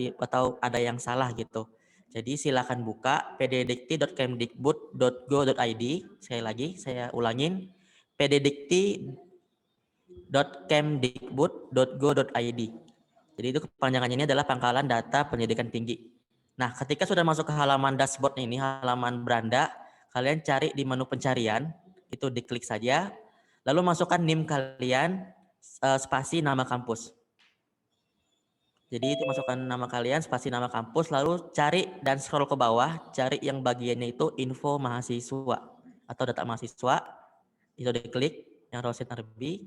ada yang salah gitu. Jadi silakan buka pddikti.kemdikbud.go.id. Sekali lagi saya ulangin, pddikti.kemdikbud.go.id. Jadi itu kepanjangannya ini adalah pangkalan data pendidikan tinggi. Nah, ketika sudah masuk ke halaman dashboard ini, halaman beranda, kalian cari di menu pencarian, itu diklik saja, lalu masukkan NIM kalian, spasi nama kampus. Jadi itu masukkan nama kalian, spasi nama kampus, lalu cari dan scroll ke bawah, cari yang bagiannya itu info mahasiswa atau data mahasiswa, itu diklik, yang Rosin Arbi.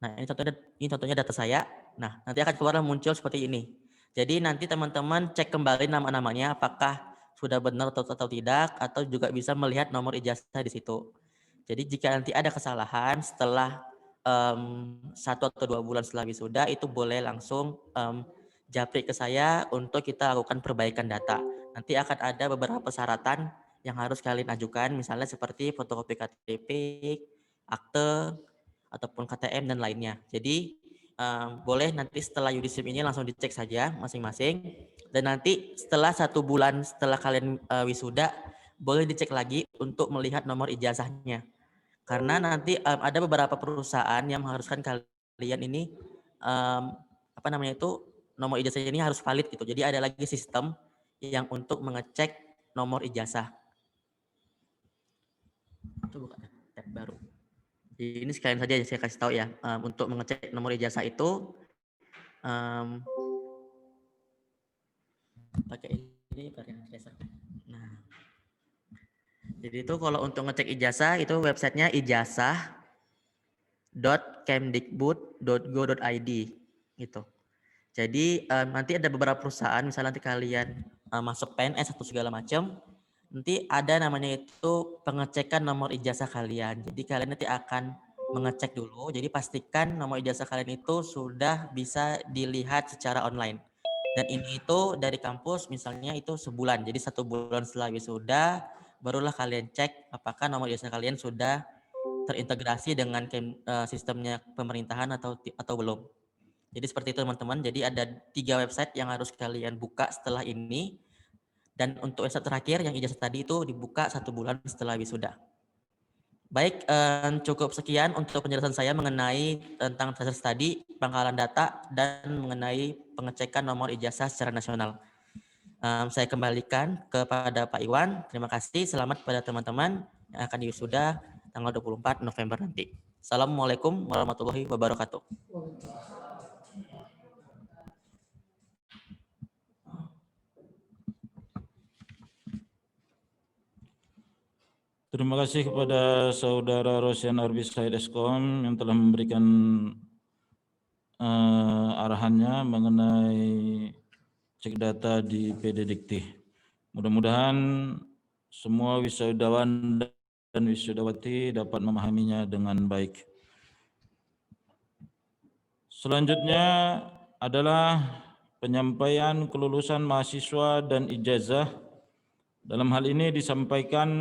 Nah, ini contohnya data saya. Nah, nanti akan keluar muncul seperti ini. Jadi nanti teman-teman cek kembali nama-namanya apakah sudah benar atau tidak, atau juga bisa melihat nomor ijazah di situ. Jadi jika nanti ada kesalahan setelah 1 atau 2 bulan setelah wisuda, itu boleh langsung japri ke saya untuk kita lakukan perbaikan data. Nanti akan ada beberapa persyaratan yang harus kalian ajukan, misalnya seperti fotokopi KTP, akte, ataupun KTM dan lainnya. Jadi boleh nanti setelah Yudisim ini langsung dicek saja masing-masing. Dan nanti setelah 1 bulan setelah kalian wisuda, boleh dicek lagi untuk melihat nomor ijazahnya. Karena nanti ada beberapa perusahaan yang mengharuskan kalian ini nomor ijazah ini harus valid gitu. Jadi ada lagi sistem yang untuk mengecek nomor ijazah. Itu bukan tab baru. Jadi ini sekalian saja saya kasih tahu ya, untuk mengecek nomor ijazah itu pakai ini varian tracer. Nah, jadi itu kalau untuk ngecek ijazah itu websitenya ijazah.kemdikbud.go.id gitu. Jadi nanti ada beberapa perusahaan, misalnya nanti kalian masuk PNS atau segala macam, nanti ada namanya itu pengecekan nomor ijazah kalian. Jadi kalian nanti akan mengecek dulu, jadi pastikan nomor ijazah kalian itu sudah bisa dilihat secara online. Dan ini itu dari kampus misalnya itu sebulan, jadi 1 bulan setelah wisuda, barulah kalian cek apakah nomor ijazah kalian sudah terintegrasi dengan sistemnya pemerintahan atau belum. Jadi seperti itu teman-teman. Jadi ada 3 website yang harus kalian buka setelah ini. Dan untuk website terakhir yang ijazah tadi itu dibuka 1 bulan setelah wisuda. Baik, cukup sekian untuk penjelasan saya mengenai tentang dasar study, pangkalan data, dan mengenai pengecekan nomor ijazah secara nasional. Saya kembalikan kepada Pak Iwan. Terima kasih. Selamat kepada teman-teman yang akan diwisuda tanggal 24 November nanti. Assalamualaikum warahmatullahi wabarakatuh. Terima kasih kepada Saudara Rosian Arbi Said Eskom yang telah memberikan arahannya mengenai cek data di PD Dikti. Mudah-mudahan semua wisudawan dan wisudawati dapat memahaminya dengan baik. Selanjutnya adalah penyampaian kelulusan mahasiswa dan ijazah. Dalam hal ini disampaikan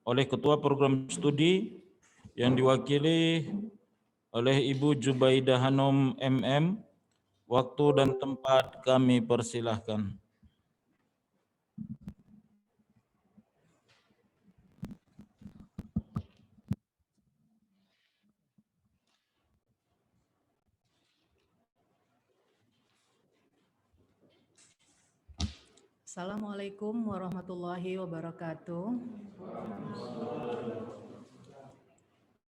oleh Ketua Program Studi yang diwakili oleh Ibu Jubaidah Hanum MM. Waktu dan tempat kami persilahkan. Assalamualaikum warahmatullahi wabarakatuh.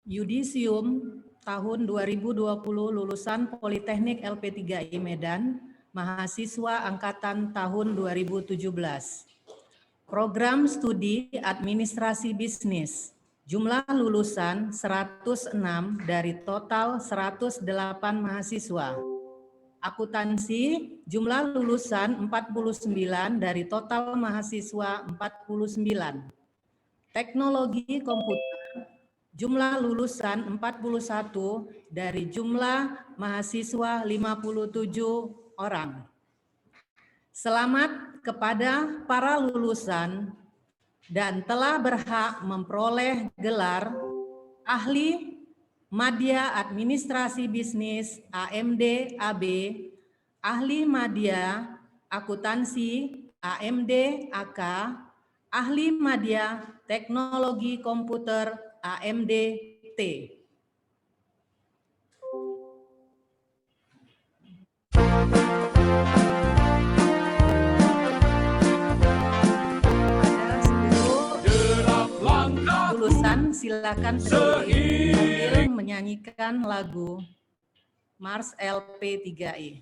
Yudisium tahun 2020 lulusan Politeknik LP3I Medan, mahasiswa angkatan tahun 2017. Program studi administrasi bisnis. Jumlah lulusan 106 dari total 108 mahasiswa. Akuntansi, jumlah lulusan 49 dari total mahasiswa 49. Teknologi komputer, jumlah lulusan 41 dari jumlah mahasiswa 57 orang. Selamat kepada para lulusan dan telah berhak memperoleh gelar Ahli Madya Administrasi Bisnis AMD AB, Ahli Madya Akuntansi AMD AK, Ahli Madya Teknologi Komputer AMD T. Lulusan silakan berdiri menyanyikan lagu Mars LP3I.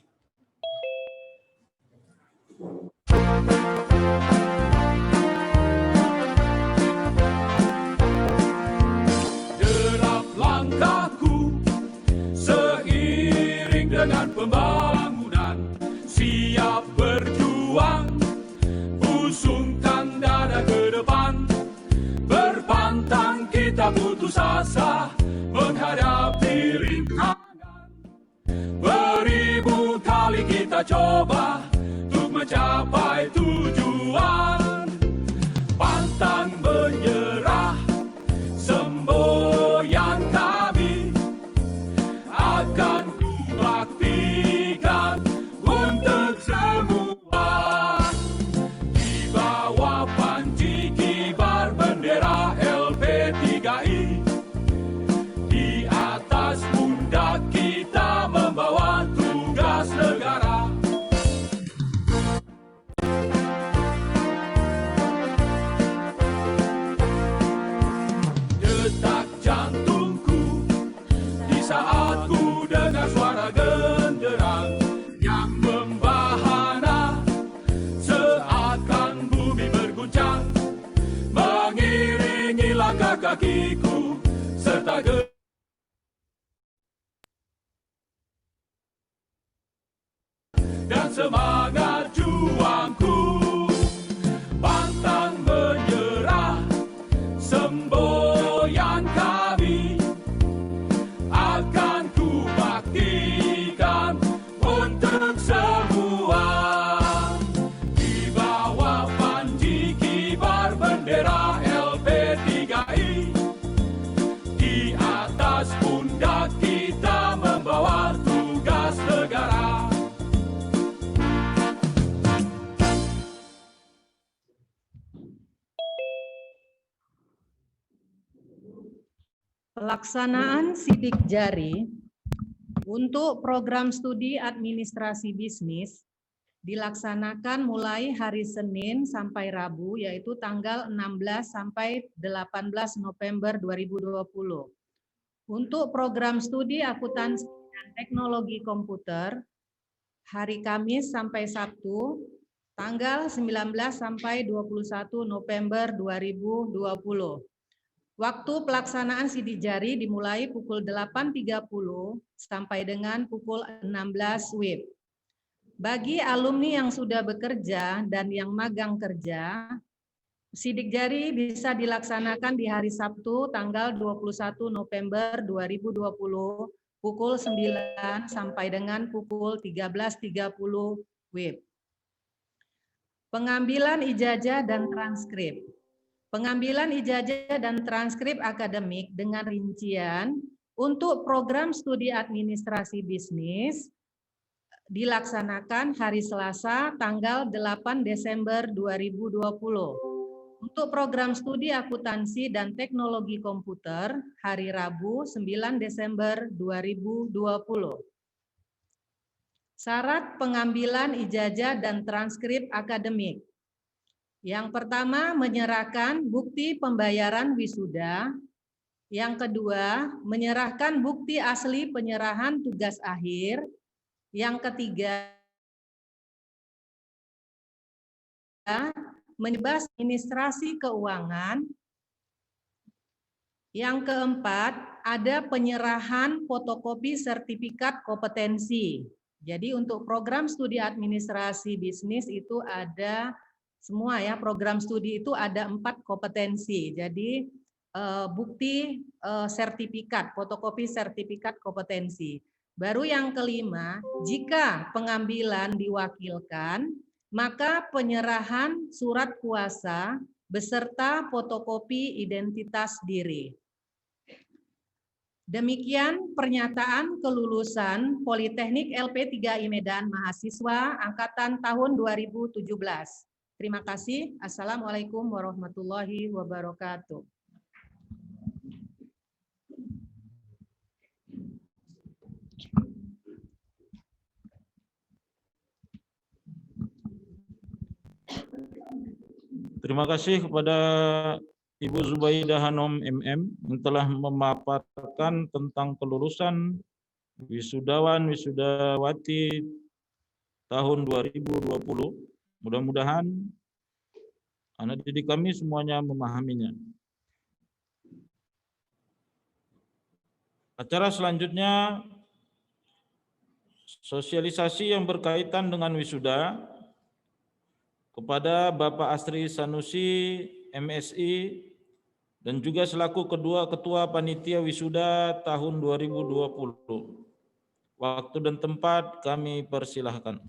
Derap langkahku seiring dengan pembangunan, siap berjuang, pusungkan dada ke depan. Berpantang kita putus asa menghadapi rintangan. Beribu kali kita coba untuk mencapai tujuan. Pantang menyerah, semboyan kami akan kubaktikan untuk semua. Di bawah panji kibar bendera LP3I, di atas pundak kita membawa tugas negara. Detak jantungku di saat ku dengar suara genderang yang membahana, seakan bumi berguncang, mengiringi langkah kakiku serta dan semangat juangku. Pantang menyerah, semboyan kami akan kubaktikan untuk semua. Di bawah panji kibar bendera LP3I, di atas pundak kita membawa tugas negara. Pelaksanaan sidik jari untuk program studi administrasi bisnis dilaksanakan mulai hari Senin sampai Rabu, yaitu tanggal 16 sampai 18 November 2020. Untuk program studi akuntansi dan teknologi komputer, hari Kamis sampai Sabtu, tanggal 19 sampai 21 November 2020. Waktu pelaksanaan sidik jari dimulai pukul 8.30 sampai dengan pukul 16 WIB. Bagi alumni yang sudah bekerja dan yang magang kerja, sidik jari bisa dilaksanakan di hari Sabtu tanggal 21 November 2020 pukul 9 sampai dengan pukul 13.30 WIB. Pengambilan ijazah dan transkrip. Pengambilan ijazah dan transkrip akademik dengan rincian untuk program studi administrasi bisnis dilaksanakan hari Selasa tanggal 8 Desember 2020. Untuk program studi akuntansi dan teknologi komputer hari Rabu 9 Desember 2020. Syarat pengambilan ijazah dan transkrip akademik. Yang pertama, menyerahkan bukti pembayaran wisuda. Yang kedua, menyerahkan bukti asli penyerahan tugas akhir. Yang ketiga, membebas administrasi keuangan. Yang keempat, ada penyerahan fotokopi sertifikat kompetensi. Jadi untuk program studi administrasi bisnis itu ada semua ya, program studi itu ada 4 kompetensi. Jadi bukti sertifikat, fotokopi sertifikat kompetensi. Baru yang kelima, jika pengambilan diwakilkan, maka penyerahan surat kuasa beserta fotokopi identitas diri. Demikian pernyataan kelulusan Politeknik LP3I Medan mahasiswa angkatan tahun 2017. Terima kasih. Assalamualaikum warahmatullahi wabarakatuh. Terima kasih kepada Ibu Zubaidah Hanom MM yang telah memaparkan tentang kelulusan wisudawan wisudawati tahun 2020. Mudah-mudahan anak didik kami semuanya memahaminya. Acara selanjutnya sosialisasi yang berkaitan dengan wisuda kepada Bapak Asri Sanusi, MSI, dan juga selaku kedua Ketua Panitia Wisuda tahun 2020. Waktu dan tempat kami persilahkan.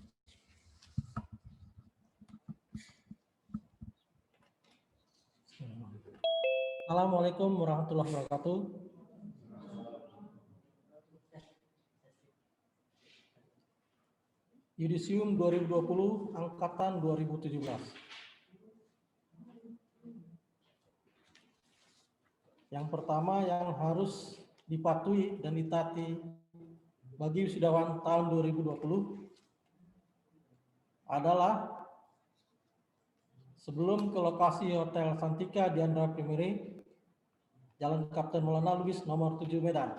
Assalamualaikum warahmatullahi wabarakatuh. Yudisium 2020 angkatan 2017. Yang pertama yang harus dipatuhi dan ditaati bagi wisudawan tahun 2020 adalah sebelum ke lokasi Hotel Santika Diandra Primere, Jalan Kapten Maulana Lubis nomor 7 Medan.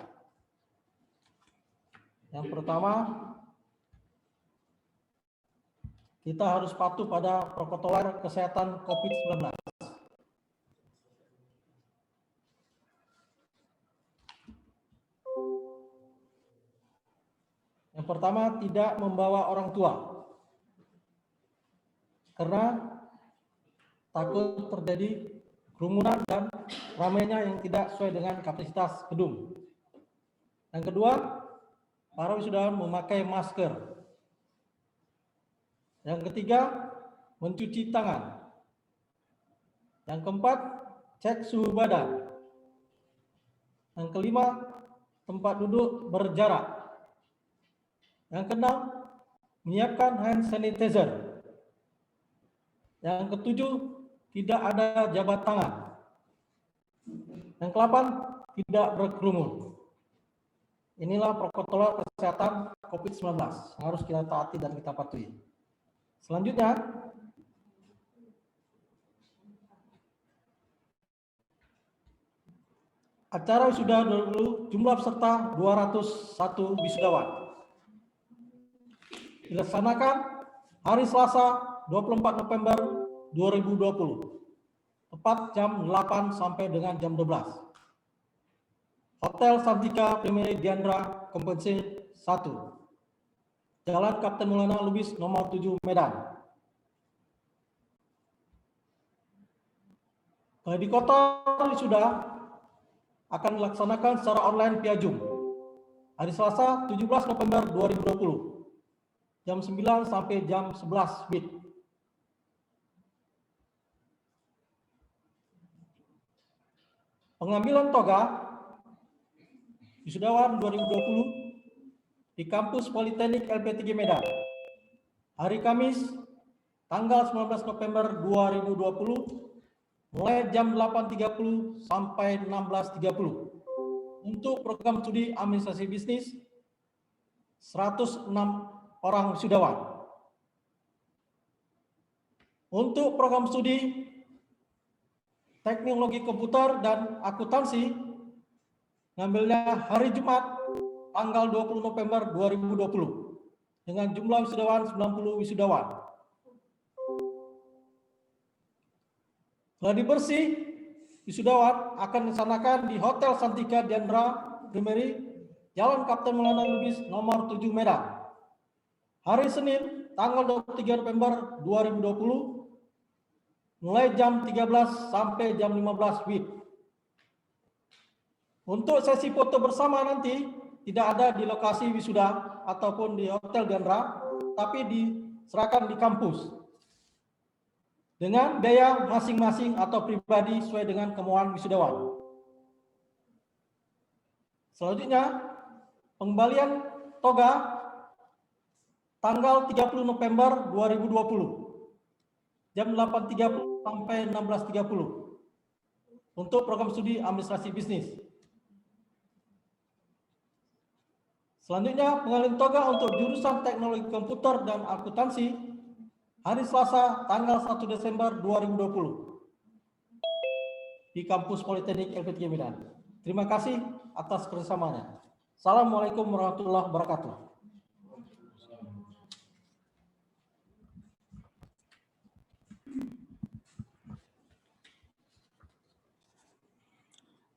Yang pertama, kita harus patuh pada protokol kesehatan COVID-19. Yang pertama, tidak membawa orang tua. Karena takut terjadi kerumunan dan ramainya yang tidak sesuai dengan kapasitas gedung. Yang kedua, para wisudawan memakai masker. Yang ketiga, mencuci tangan. Yang keempat, cek suhu badan. Yang kelima, tempat duduk berjarak. Yang keenam, menyiapkan hand sanitizer. Yang ketujuh, tidak ada jabat tangan. Yang ke-8, tidak berkerumun. Inilah protokol kesehatan COVID-19 yang harus kita taati dan kita patuhi. Selanjutnya, acara wisuda dulu jumlah peserta 201 wisudawan. Dilaksanakan hari Selasa 24 November 2020, tepat jam 8 sampai dengan jam 12. Hotel Santika Primere Diandra Kompensi 1. Jalan Kapten Maulana Lubis nomor 7 Medan. Di kota wisuda akan dilaksanakan secara online via Zoom. Hari Selasa 17 November 2020. Jam 9 sampai jam 11 WIB. Pengambilan toga wisudawan 2020 di kampus Politeknik LP3 Medan. Hari Kamis, tanggal 19 November 2020, mulai jam 8.30 sampai 16.30. Untuk program studi administrasi bisnis, 106 orang wisudawan. Untuk program studi teknologi komputer dan akuntansi, ngambilnya hari Jumat tanggal 20 November 2020 dengan jumlah wisudawan 90 wisudawan. Gladi bersih wisudawan akan dilaksanakan di Hotel Santika Diandra Primary, Jalan Kapten Maulana Lubis nomor 7 Medan. Hari Senin tanggal 23 November 2020 mulai jam 13 sampai jam 15 WIB. Untuk sesi foto bersama nanti tidak ada di lokasi wisuda ataupun di Hotel Diandra, tapi diserahkan di kampus dengan biaya masing-masing atau pribadi sesuai dengan kemauan wisudawan. Selanjutnya, pengembalian toga tanggal 30 November 2020 jam 8.30 sampai 16.30 untuk program studi administrasi bisnis. Selanjutnya, pengalihan toga untuk jurusan teknologi komputer dan akuntansi hari Selasa tanggal 1 Desember 2020 di kampus Politeknik LP3 Medan. Terima kasih atas kebersamaannya. Assalamualaikum warahmatullahi wabarakatuh.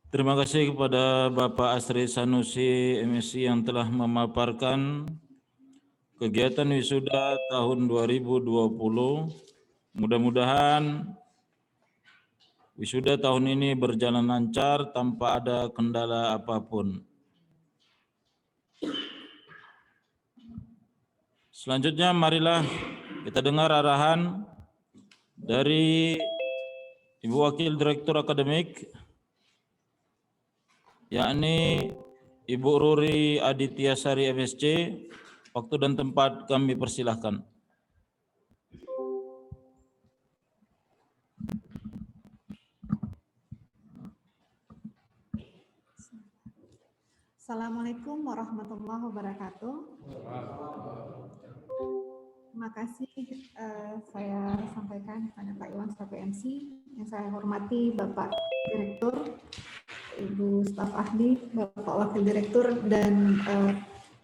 Terima kasih kepada Bapak Asri Sanusi MSI yang telah memaparkan kegiatan wisuda tahun 2020. Mudah-mudahan wisuda tahun ini berjalan lancar tanpa ada kendala apapun. Selanjutnya marilah kita dengar arahan dari Ibu Wakil Direktur Akademik, yakni Ibu Ruri Adityasari MSc. Waktu dan tempat kami persilahkan. Assalamualaikum warahmatullahi wabarakatuh. Terima kasih saya sampaikan kepada Pak Iwan selaku MC. Yang saya hormati Bapak Direktur, Ibu staf ahli, Bapak Wakil Direktur, dan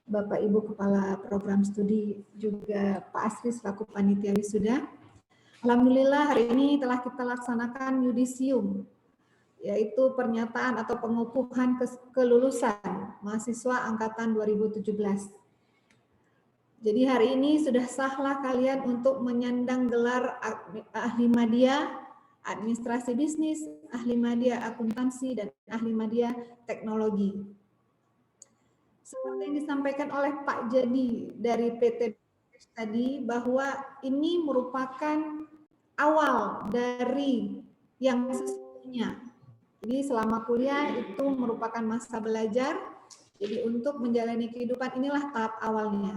Bapak Ibu Kepala Program Studi, juga Pak Asri selaku Panitia Wisuda. Alhamdulillah hari ini telah kita laksanakan yudisium, yaitu pernyataan atau pengukuhan kelulusan mahasiswa angkatan 2017. Jadi hari ini sudah sahlah kalian untuk menyandang gelar ahli media administrasi bisnis, ahli media akuntansi, dan ahli media teknologi. Seperti yang disampaikan oleh Pak Jadi dari PT tadi, bahwa ini merupakan awal dari yang sesungguhnya. Jadi selama kuliah itu merupakan masa belajar, jadi untuk menjalani kehidupan inilah tahap awalnya.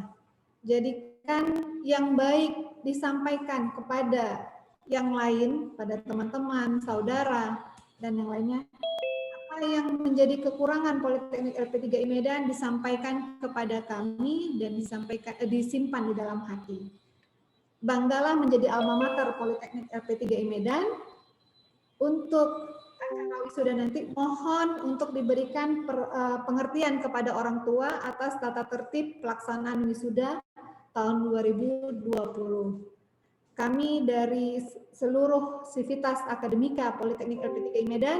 Jadikan yang baik disampaikan kepada yang lain, pada teman-teman, saudara, dan yang lainnya. Apa yang menjadi kekurangan Politeknik LP3I Medan disampaikan kepada kami dan disimpan di dalam hati. Banggalah menjadi alma mater Politeknik LP3I Medan. Untuk acara wisuda nanti mohon untuk diberikan pengertian kepada orang tua atas tata tertib pelaksanaan wisuda tahun 2020. Kami dari seluruh Sivitas Akademika Politeknik LP3I Medan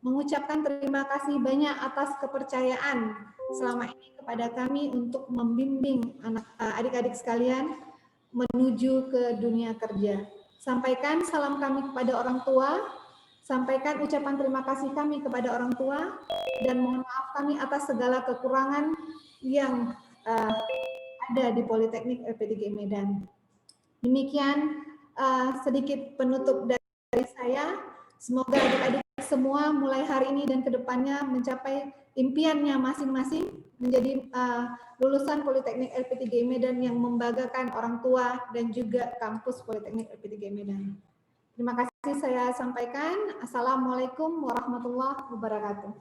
mengucapkan terima kasih banyak atas kepercayaan selama ini kepada kami untuk membimbing adik-adik sekalian menuju ke dunia kerja. Sampaikan salam kami kepada orang tua, sampaikan ucapan terima kasih kami kepada orang tua, dan mohon maaf kami atas segala kekurangan yang ada di Politeknik LP3I Medan. Demikian sedikit penutup dari saya. Semoga adik-adik semua mulai hari ini dan kedepannya mencapai impiannya masing-masing menjadi lulusan Politeknik LP3I Medan yang membanggakan orang tua dan juga kampus Politeknik LP3I Medan. Terima kasih saya sampaikan. Assalamualaikum warahmatullahi wabarakatuh.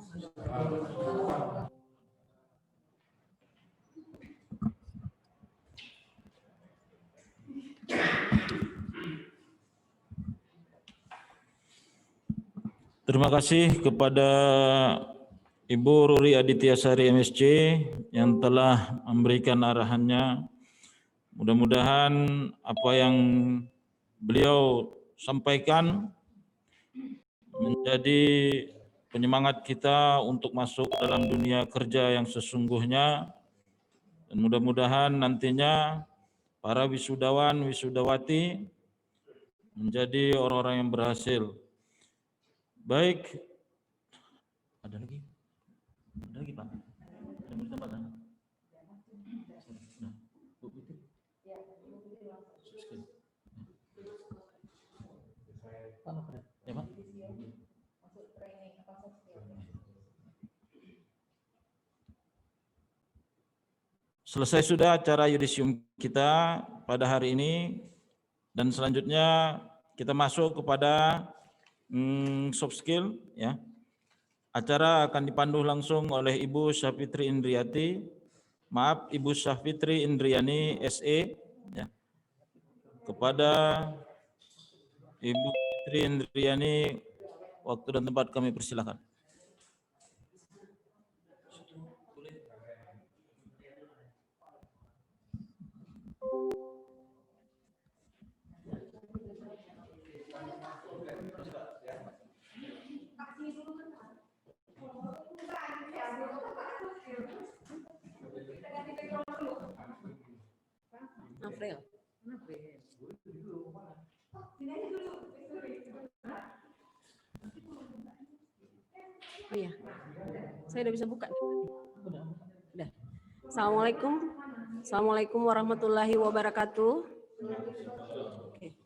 Terima kasih kepada Ibu Ruri Adityasari MSc yang telah memberikan arahannya. Mudah-mudahan apa yang beliau sampaikan menjadi penyemangat kita untuk masuk dalam dunia kerja yang sesungguhnya, dan mudah-mudahan nantinya para wisudawan, wisudawati menjadi orang-orang yang berhasil. Baik, ada lagi Pak? Ada yang bertambah? Ya, Pak. Selesai sudah acara yudisium kita pada hari ini, dan selanjutnya kita masuk kepada soft skill, ya. Acara akan dipandu langsung oleh Ibu Syafitri Indriati, Ibu Syafitri Indriani SE, ya. Kepada Ibu Syafitri Indriani, waktu dan tempat kami persilakan. April. Oh iya, saya udah bisa buka. Udah. Assalamualaikum warahmatullahi wabarakatuh. Oke.